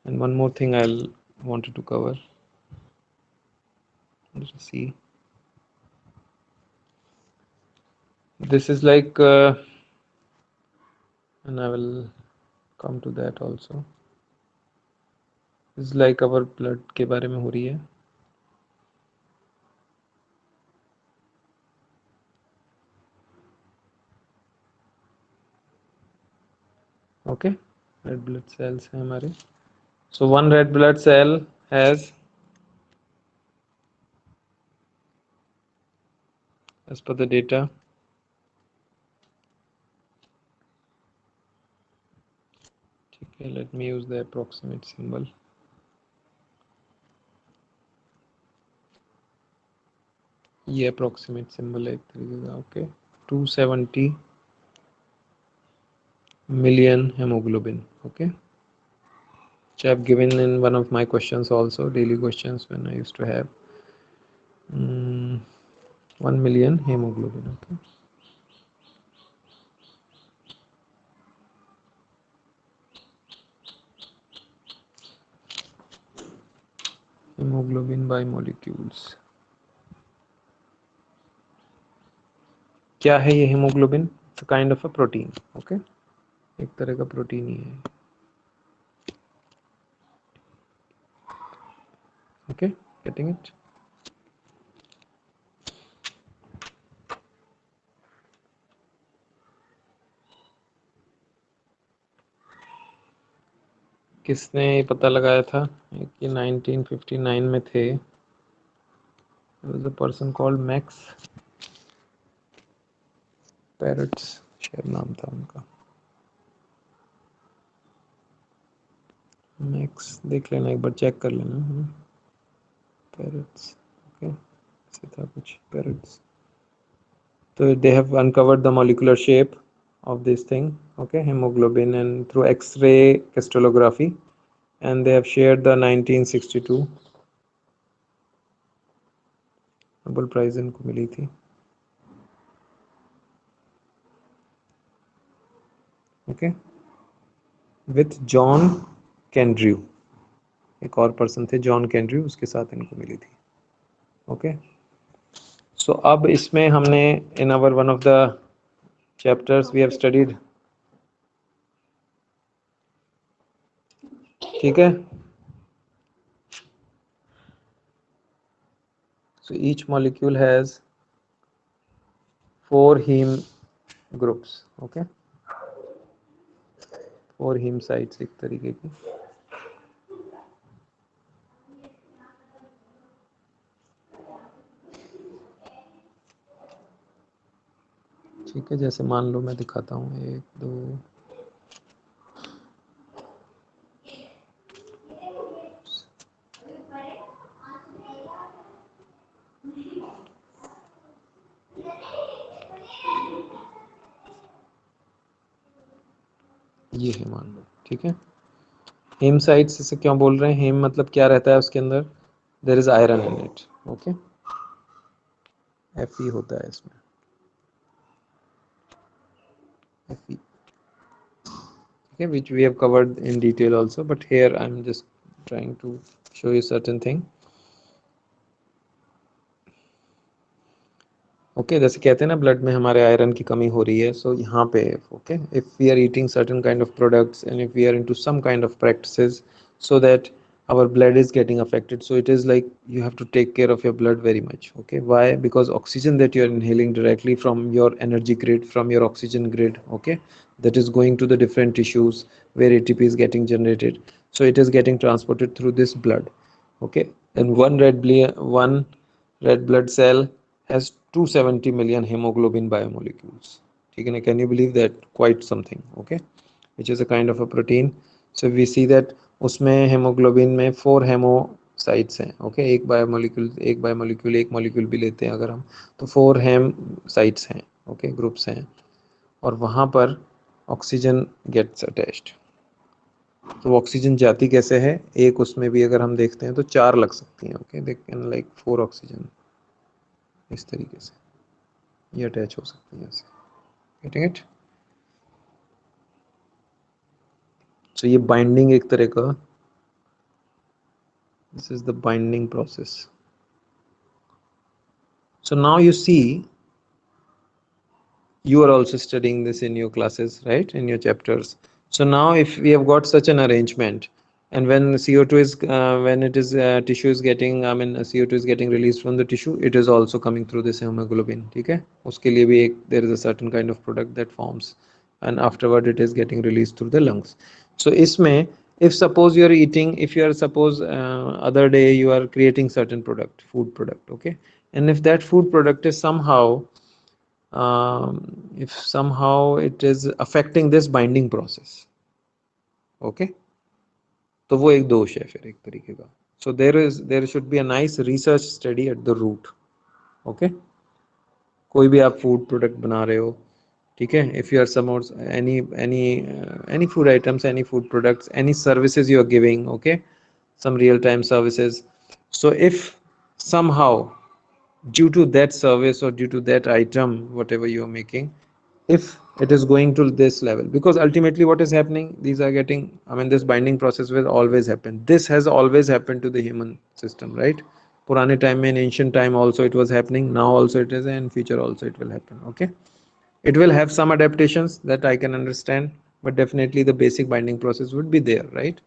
And one more thing I'll wanted to cover, let's see, this is like and I will come to that also. This is like our blood के बारे में हो रही है. Okay, red blood cells हैं हमारे. So one red blood cell has, as per the data, okay, let me use the approximate symbol. ये approximate symbol है एक तरीके का, okay. 270 million hemoglobin, okay, which I have given in one of my questions also, daily questions when I used to have 1 million hemoglobin, okay. Hemoglobin by molecules. क्या है ये hemoglobin? It's a kind of a protein, okay. एक तरह का protein ही है, okay. Getting it? किसने पता लगाया था कि 1959 में थे. There was a person called Max Parrots, शायद नाम था उनका. मैक्स देख लेना एक बार, चेक कर लेना. Parrots, okay, ऐसे था कुछ Parrots. So they have uncovered the molecular shape of this thing, okay, hemoglobin, and through X-ray crystallography, and they have shared the 1962 Nobel Prize इनको मिली थी, okay, with John Kendrew. एक और person थे John कैंड्रयू, उसके साथ इनको मिली थी, ओके. सो अब इसमें हमने in our one of the chapters we have studied, ठीक है. So each molecule has 4 heme groups, okay, 4 heme sites एक तरीके की। ठीक है, जैसे मान लो मैं दिखाता हूँ 1 2, ये है मान लो, ठीक है। हेम साइट्स से क्यों बोल रहे हैं, हेम मतलब क्या रहता है उसके अंदर, there is iron in it, okay, Fe होता है इसमें, Fe, okay, which we have covered in detail also, but here I'm just trying to show you certain thing, okay. जैसे कहते हैं ना ब्लड में हमारे आयरन की कमी हो रही है, सो यहाँ पे okay, if we are eating certain kind of products and if we are into some kind of practices so that our blood is getting affected, so it is like you have to take care of your blood very much, okay? Why? Because oxygen that you are inhaling directly from your energy grid, from your oxygen grid, okay, that is going to the different tissues where ATP is getting generated, so it is getting transported through this blood, okay? And one red blood cell has 270 million hemoglobin biomolecules, ठीक है ना? Can you believe that? Quite something, okay, which is a kind of a protein. So we see that उसमें haemoglobin में 4 हेमोसाइट्स हैं, okay, एक biomolecule एक molecule भी लेते हैं अगर हम, तो 4 हेम साइट्स हैं, ओके, ग्रुप्स हैं, और वहाँ पर ऑक्सीजन गेट्स अटैच्ड। तो ऑक्सीजन जाती कैसे है, एक उसमें भी अगर हम देखते हैं तो 4 लग सकती हैं, okay, they can like 4 oxygen, इस तरीके से ये अटैच हो सकती है ऐसे, गेटिंग इट? सो ये बाइंडिंग एक तरह का, this is the binding process. So now you see, you are also studying this in your classes, right, in your chapters. So now if we have got such an arrangement, and when CO2 is when it is tissue is getting, I mean CO2 is getting released from the tissue, it is also coming through this hemoglobin, ठीक है, उसके लिए भी एक there is a certain kind of product that forms, and afterward it is getting released through the lungs. So इसमें if suppose you are eating, if you are suppose other day you are creating certain product, food product, okay, and if that food product is somehow if somehow it is affecting this binding process, okay, तो वो एक दोष है फिर एक तरीके का. So there should be a nice research study at the root, okay. कोई भी आप food product बना रहे हो, ठीक है, if you are some any food items, any food products, any services you are giving, okay, some real time services, so if somehow due to that service or due to that item whatever you are making, if it is going to this level, because ultimately what is happening, these are getting, I mean this binding process will always happen, this has always happened to the human system, right? Purane time, in ancient time also it was happening, now also it is, and in future also it will happen, okay. It will have some adaptations that I can understand, but definitely the basic binding process would be there, right?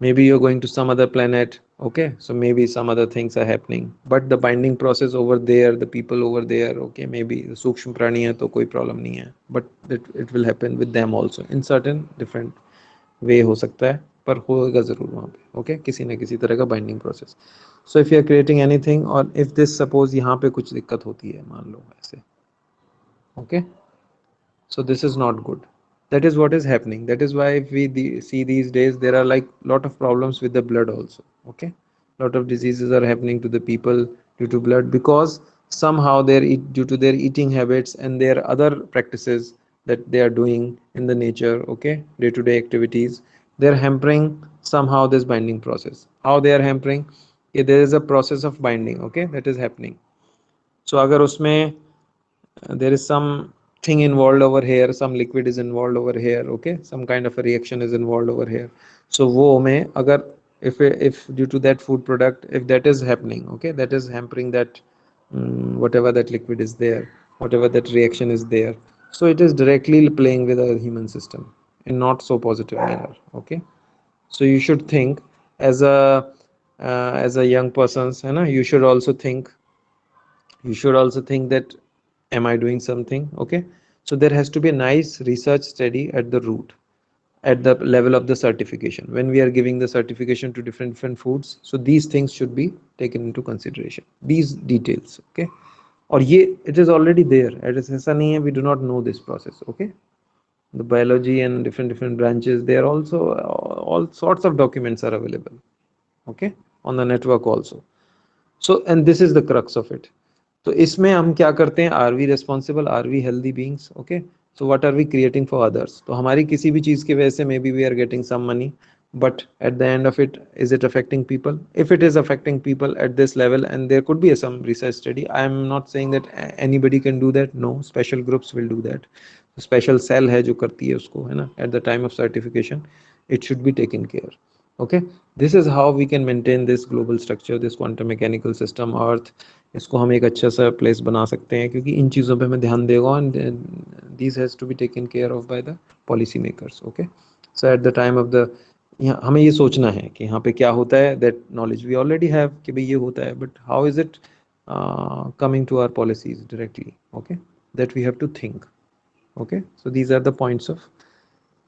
Maybe you're going to some other planet, okay, so maybe some other things are happening, but the binding process over there, the people over there, okay, maybe the सूक्ष्म प्राणी है तो कोई problem नहीं है, but it will happen with them also in certain different way हो सकता है, पर होगा जरूर वहाँ पे, okay, किसी न किसी तरह का binding process. So if you are creating anything, और if this suppose यहाँ पे कुछ दिक्कत होती है, मान लो ऐसे, okay, so this is not good. That is what is happening. That is why if we see these days there are like lot of problems with the blood also, okay, lot of diseases are happening to the people due to blood, because somehow due to their eating habits and their other practices that they are doing in the nature, okay, day to day activities, they are hampering somehow this binding process. How they are hampering? There is a process of binding, okay, that is happening. So agar usme there is some thing involved over here, some liquid is involved over here, okay, some kind of a reaction is involved over here, so wo mein agar if due to that food product, if that is happening, okay, that is hampering that whatever that liquid is there, whatever that reaction is there, so it is directly playing with our human system in not so positive manner, okay. So you should think as a young person, है ना, you should also think that am I doing something, okay. So there has to be a nice research study at the root, at the level of the certification. When we are giving the certification to different foods, so these things should be taken into consideration, these details. Okay, और ये it is already there. ऐसा नहीं है we do not know this process. Okay, the biology and different branches, they are also all sorts of documents are available. Okay, on the network also. So and this is the crux of it. तो इसमें हम क्या करते हैं, are we responsible, are we healthy beings. Okay, so what are we creating for others. तो हमारी किसी भी चीज़ की वजह से maybe we are getting some money, but at the end of it, is it affecting people? If it is affecting people at this level, and there could be some research study, I am not saying that anybody can do that. No, special groups will do that. Special cell है जो करती है उसको, है ना, at the time of certification it should be taken care. Okay, this is how we can maintain this global structure, this quantum mechanical system earth. इसको हम एक अच्छा सा प्लेस बना सकते हैं, क्योंकि इन चीज़ों पे हमें ध्यान देगा, and this has to be taken care of by the policy makers. Okay, so at the time of the, यहाँ हमें ये सोचना है कि यहाँ पे क्या होता है. That knowledge we already have कि भाई ये होता है, but how is it coming to our policies directly. Okay, that we have to think. Okay, so these are the points of,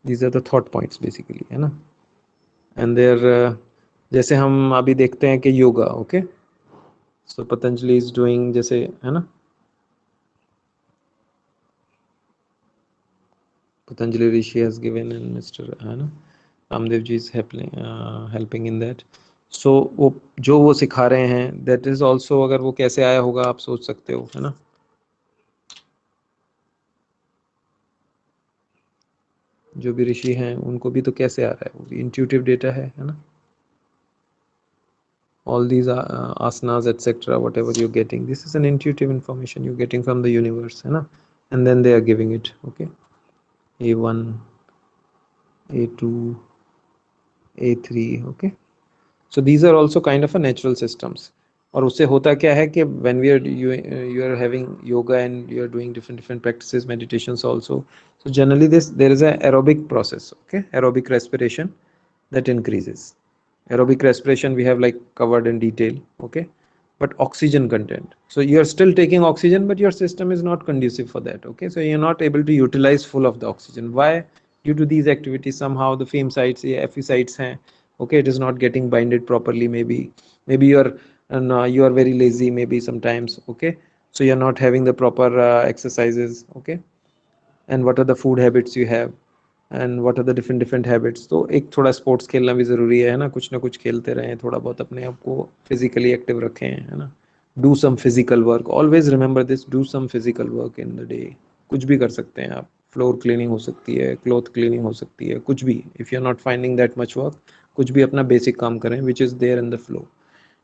these are the thought points basically, है ना. And there जैसे हम अभी देखते हैं कि yoga. Okay, so Patanjali is doing, जैसे, है ना, Patanjali Rishi has given, and Mr. Ramdev ji is helping in that. So वो जो वो सिखा रहे हैं, that is also, अगर वो कैसे आया होगा आप सोच सकते हो, है ना. जो भी ऋषि हैं उनको भी तो कैसे आ रहा है, वो भी intuitive data है ना. All these asanas etc, whatever you're getting, this is an intuitive information you're getting from the universe, है ना. And then they are giving it. Okay, A1, A2, A3. Okay, so these are also kind of a natural systems. और उससे होता क्या है कि when we are you are having yoga and you are doing different practices, meditations also, so generally there is a aerobic process. Okay, aerobic respiration that increases. Aerobic respiration we have like covered in detail. Okay, but oxygen content, so you are still taking oxygen, but your system is not conducive for that. Okay, so you're not able to utilize full of the oxygen. Why? Due to these activities, somehow the fem sites, ये fe sites हैं. Okay, it is not getting binded properly. Maybe you're, and you are very lazy maybe sometimes. Okay, so you're not having the proper exercises. Okay, and what are the food habits you have, and what are the different habits. तो एक थोड़ा sports खेलना भी ज़रूरी है ना, कुछ ना कुछ खेलते रहें, थोड़ा बहुत अपने आप को फिजिकली एक्टिव रखें, है ना. Do some physical work, always remember this, do some physical work in the day. कुछ भी कर सकते हैं आप. फ्लोर क्लीनिंग हो सकती है, क्लॉथ क्लीनिंग हो सकती है, कुछ भी. If you are not finding that much work, कुछ भी अपना बेसिक काम करें which is there in the flow.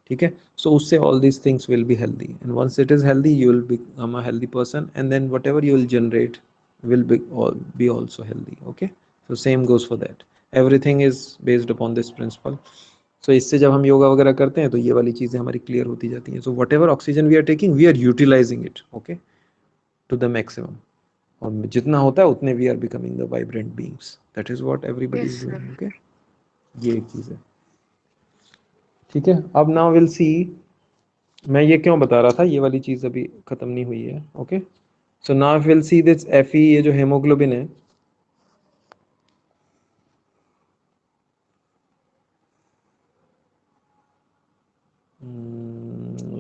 ठीक है, सो उससे all these things will be healthy, and once it is healthy you will become a healthy person, and then whatever you will generate will be also healthy. Okay, so same goes for that. Everything is based upon this principle. So इससे जब हम योगा वगैरह करते हैं तो ये वाली चीज़ें हमारी क्लियर होती जाती हैं. So whatever oxygen we are taking, we are utilizing it. Okay, to the maximum. और जितना होता है उतने we are becoming the vibrant beings. That is what everybody is doing. Okay, ये एक चीज़ है. ठीक है, अब now we'll see. मैं ये क्यों बता रहा था, ये वाली चीज़ अभी ख़त्म नहीं हुई है. Okay, so now will see this Fe, ये जो हेमोग्लोबिन है,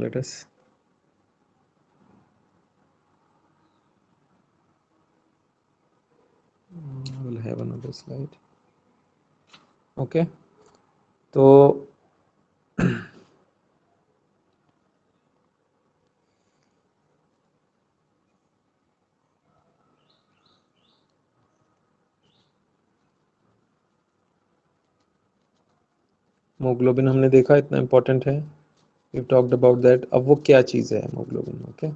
let us we'll have another slide. Okay, तो हेमोग्लोबिन हमने देखा इतना इम्पोर्टेंट है. We talked about that. अब वो क्या चीज़ है haemoglobin. Okay,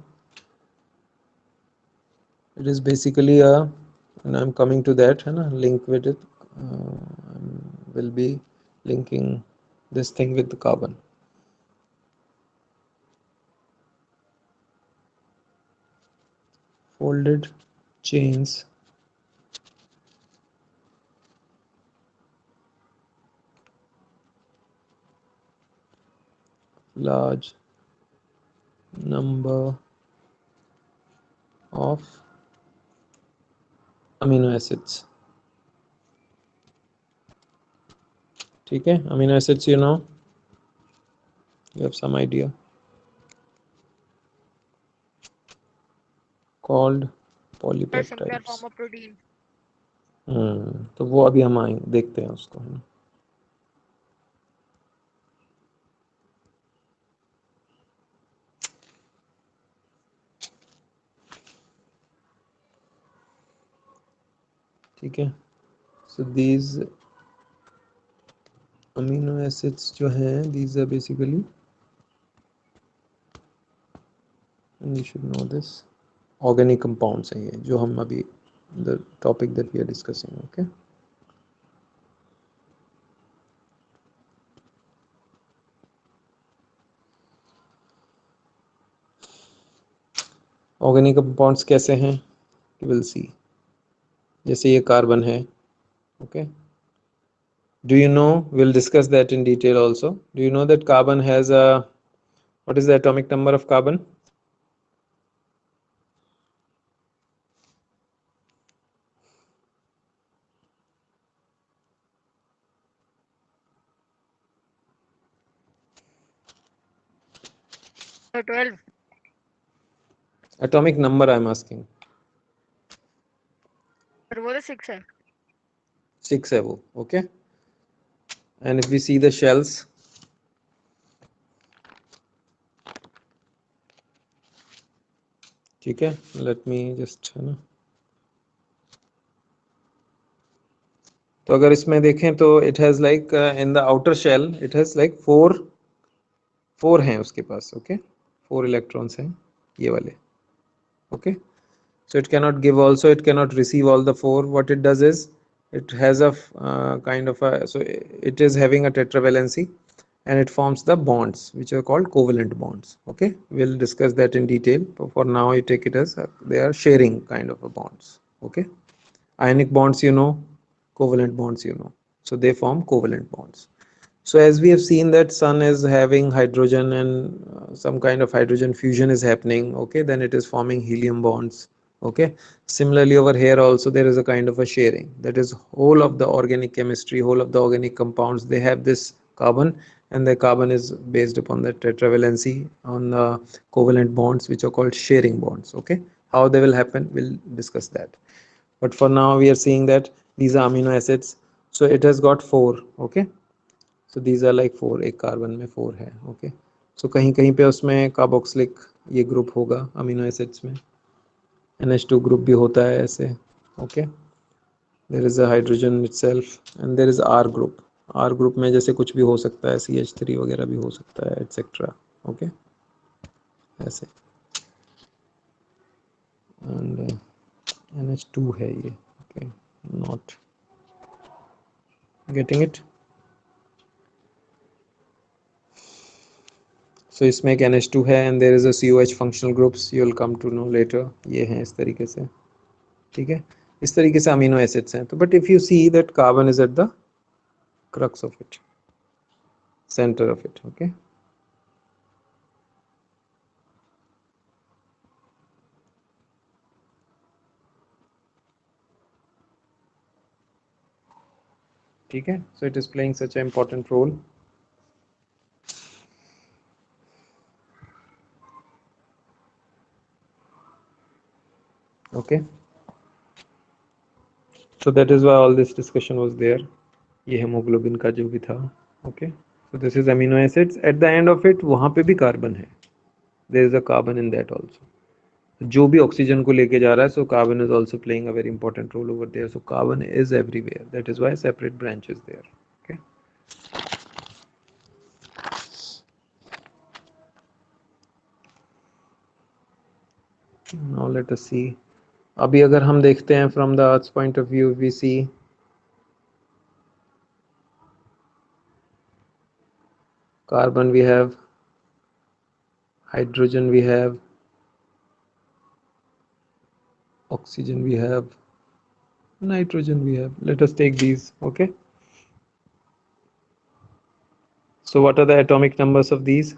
it is basically a, and I'm coming to that, है ना, link with it. Will be linking this thing with the carbon. Folded chains large number of amino acids. ठीक है, amino acids, you know, you have some idea, called similar polypeptides. Form of protein. तो वो अभी हम आएंगे, देखते हैं उसको, है ना। ठीक है, so these amino acids जो हैं, these are basically, and you should know this, organic compounds हैं ये, जो हम अभी the topic that we are discussing, okay. Organic compounds कैसे हैं, you will see. जैसे ये कार्बन है, okay. Do you know, we'll discuss that in detail also. Do you know that carbon has a, what is the atomic number of carbon? तो 12। Atomic number I'm asking. पर वो तो 6 है। 6 है वो, okay. And if we see the shells, ठीक है, let me just, है ना, तो अगर इसमें देखें तो it has like in the outer shell it has like four हैं उसके पास, okay, 4 electrons हैं ये वाले, okay. So it cannot give also, it cannot receive all the 4. What it does is it has a kind of a, so it is having a tetravalency and it forms the bonds which are called covalent bonds, okay. We'll discuss that in detail, but for now you take it as they are sharing kind of a bonds, okay. Ionic bonds, you know, covalent bonds, you know, so they form covalent bonds. So as we have seen that sun is having hydrogen and some kind of hydrogen fusion is happening, okay, then it is forming helium bonds, okay. Similarly over here also there is a kind of a sharing, that is whole of the organic chemistry, whole of the organic compounds, they have this carbon, and the carbon is based upon the tetravalency on the covalent bonds which are called sharing bonds, okay. How they will happen, we'll discuss that, but for now we are seeing that these are amino acids, so it has got 4, okay. So these are like 4, एक carbon में 4 है, okay. So कहीं कहीं पे उसमें carboxylic ये group होगा amino acids में, NH2 ग्रुप भी होता है ऐसे, okay. There is a hydrogen itself and there is R group. R group में जैसे कुछ भी हो सकता है, CH3 वगैरह भी हो सकता है, etc. okay, ऐसे, and NH2 है ये, okay, not getting it. So इसमें एक NH2 है and there is a COH functional groups, you will come to know later. ये हैं इस तरीके से, ठीक है, इस तरीके से अमीनो एसिड्स हैं. तो but if you see that carbon is at the crux of it, centre of it, okay. ठीक है, so it is playing such a important role. Okay, so that is why all this discussion was there. ये haemoglobin का जो भी था, okay. So this is amino acids, at the end of it वहां पे भी कार्बन है, there is a carbon in that also, जो भी ऑक्सीजन को लेके जा रहा है. So carbon is also playing a very important role over there. So carbon is everywhere, that is why separate branches there, okay. Now let us see. अभी अगर हम देखते हैं from the earth's point of view, we see carbon we have, hydrogen we have, oxygen we have, nitrogen we have. Let us take these, okay. So what are the atomic numbers of these?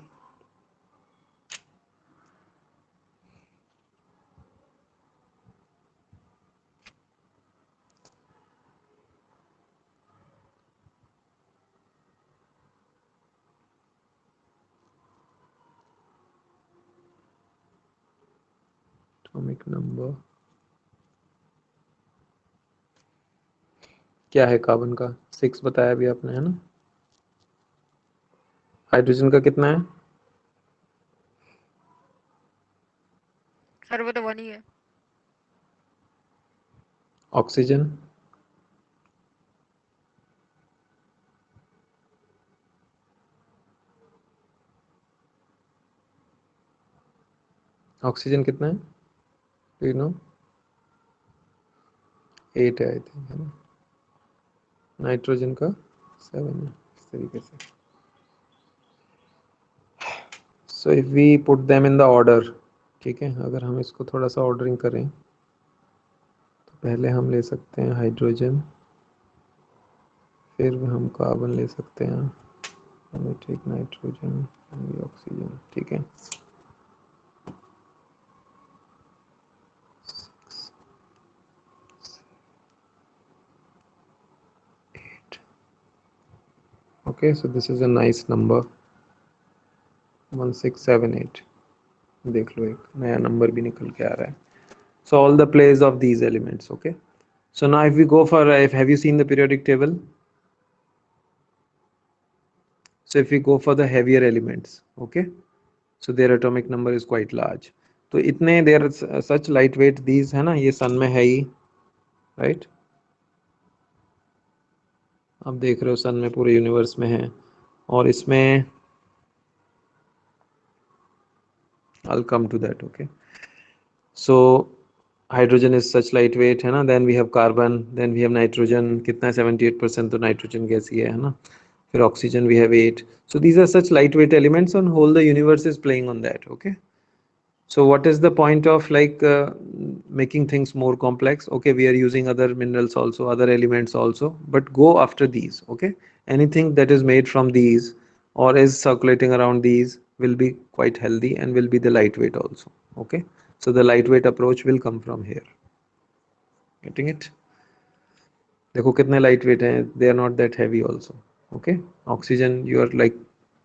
Atomic number क्या है carbon का? 6 बताया अभी आपने, है ना? Hydrogen का कितना है? सर वो तो 1 ही है। ऑक्सीजन? ऑक्सीजन कितना है, डू यू नो? 8 है आई थिंक, है ना? नाइट्रोजन का 7 है, इस तरीके से। So if we put them in the order, ठीक है, अगर हम इसको थोड़ा सा ऑर्डरिंग करें तो पहले हम ले सकते हैं हाइड्रोजन, फिर हम कार्बन ले सकते हैं, हमें ठीक नाइट्रोजन, ऑक्सीजन, ठीक है। Okay, so this is a nice number 1678. देख लो, एक नया नंबर भी निकल के आ रहा है. So all the place of these elements. Okay, so now if we go for have you seen the periodic table? So if we go for the heavier elements, okay, so their atomic number is quite large. तो इतने they are such lightweight these, है ना? ये सन में है ही, right? आप देख रहे हो सन में पूरे यूनिवर्स में है, और इसमें I'll come to that. Okay, so hydrogen is such light weight, है ना? Then we have carbon, then we have nitrogen, कितना है? 78% तो नाइट्रोजन गैस ही है ना? फिर oxygen we have 8. So these are such light weight elements on whole the universe is playing on that. Okay, so what is the point of like making things more complex? Okay, we are using other minerals also, other elements also, but go after these. Okay, anything that is made from these or is circulating around these will be quite healthy and will be the lightweight also. Okay, so the lightweight approach will come from here. Getting it? देखो कितने light weight हैं, they are not that heavy also. Okay, oxygen you are like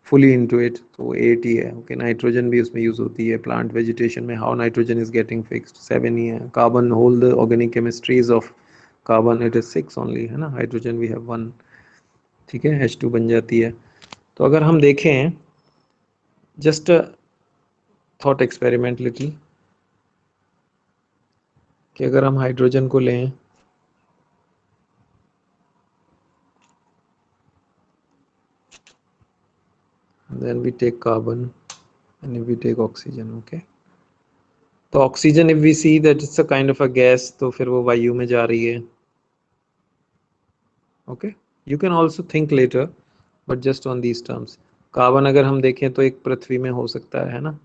fully into it, तो 8 ही है. Okay, nitrogen भी उसमें use होती है plant vegetation में. How nitrogen is getting fixed? 7 ही है. Carbon, whole the organic chemistries of carbon it is 6 only, है ना? Hydrogen we have 1. ठीक है, H2 बन जाती है. तो अगर हम देखें, जस्ट थॉट एक्सपेरिमेंट लिटिल, कि अगर हम हाइड्रोजन को लें, then we take carbon and if we take oxygen. Okay, तो oxygen if we see that it's a kind of a gas, तो फिर वो वायु में जा रही है. Okay, you can also think later but just on these terms. Carbon अगर हम देखें तो एक पृथ्वी में हो सकता है ना?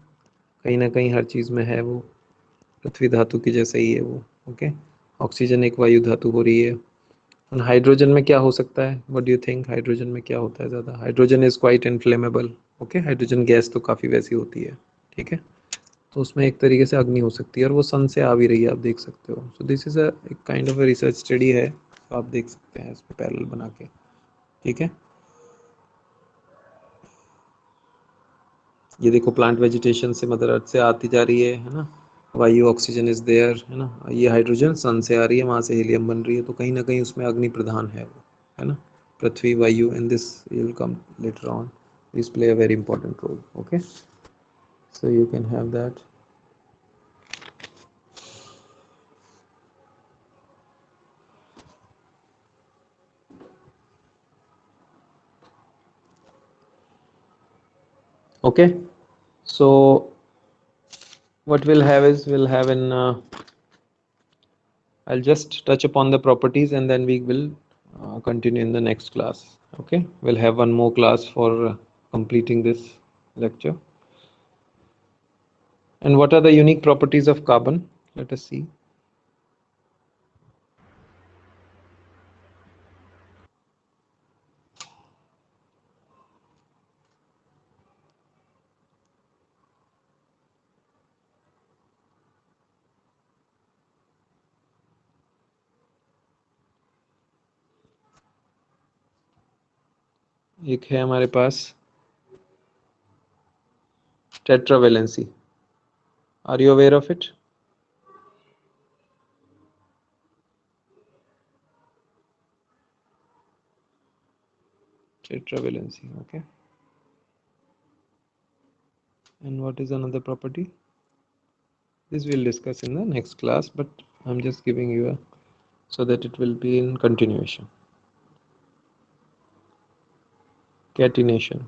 कहीं ना कहीं हर चीज़ में है वो, पृथ्वी धातु की जैसे ही है वो. ओके, ऑक्सीजन एक वायु धातु हो रही है. हाइड्रोजन में क्या हो सकता है? What do you think? Hydrogen में क्या होता है ज़्यादा? Hydrogen is quite inflammable. Okay, hydrogen gas तो काफ़ी वैसी होती है. ठीक है, तो उसमें एक तरीके से अग्नि हो सकती है, और वो सन से आ भी रही है, आप देख सकते हो. सो this is a kind of a research study है, तो आप देख सकते हैं इसमें पैरेलल बना के. ठीक है, ये देखो प्लांट वेजिटेशन से मदर अर्थ से आती जा रही है ना? वायु ऑक्सीजन इज देयर, है ना? ये हाइड्रोजन सन से आ रही है, वहाँ से हीलियम बन रही है, तो कहीं ना कहीं उसमें अग्नि प्रधान है वो, है ना? पृथ्वी, वायु, in this will come later on, this play a very important role. Okay, so you can have that. Okay, so what we'll have is we'll have an I'll just touch upon the properties and then we will continue in the next class. Okay, we'll have one more class for completing this lecture. And what are the unique properties of carbon? Let us see. एक है हमारे पास tetravalency. Are you aware of it? tetravalency. Okay. And what is another property? This we'll discuss in the next class, but I'm just giving you a so that it will be in continuation. Catenation.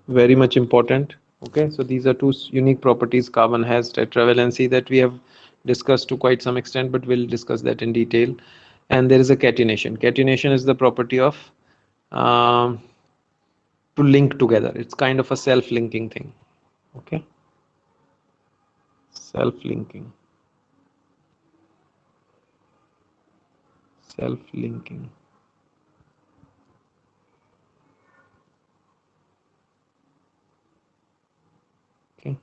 Very much important. Okay, so these are two unique properties carbon has, tetravalency, that we have discussed to quite some extent, but we'll discuss that in detail. And there is a catenation. Catenation is the property of to link together. It's kind of a self-linking thing. Okay, self-linking, self-linking. Okay.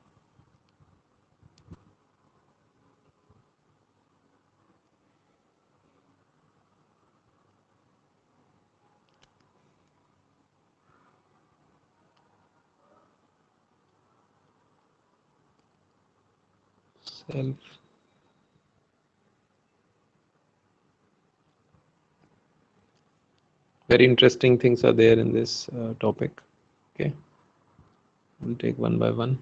Self. Very interesting things are there in this topic. Okay, we'll take one by one.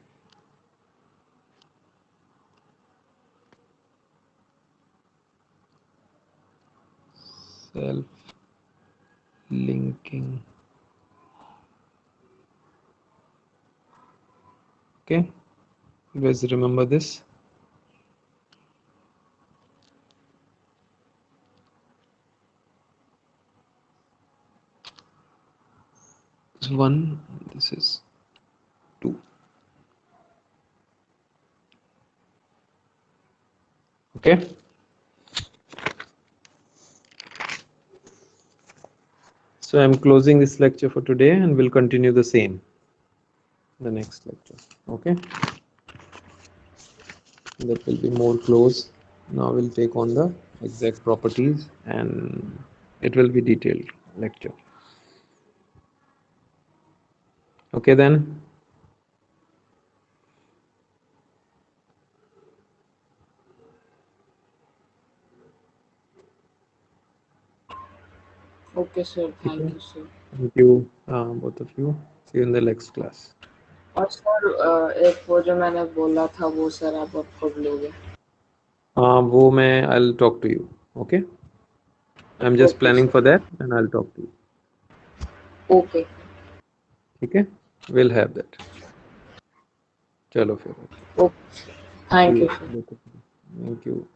Self-linking. Okay, you guys remember this? This is 1, this is 2. Okay. So I'm closing this lecture for today, and we'll continue the same in the next lecture. Okay. That will be more close. Now we'll take on the exact properties, and it will be detailed lecture. Okay then. Okay, sir. Thank Okay. you, sir. Thank you, both of you. See you in the next class. और sir एक वो जो मैंने बोला था वो sir आप अब कब लोगे? वो मैं I'll talk to you. Okay. I'm just Okay, planning sir. for that, and I'll talk to you. Okay. Okay. We'll have that. चलो फिर. Okay. Thank you, sir. Thank you.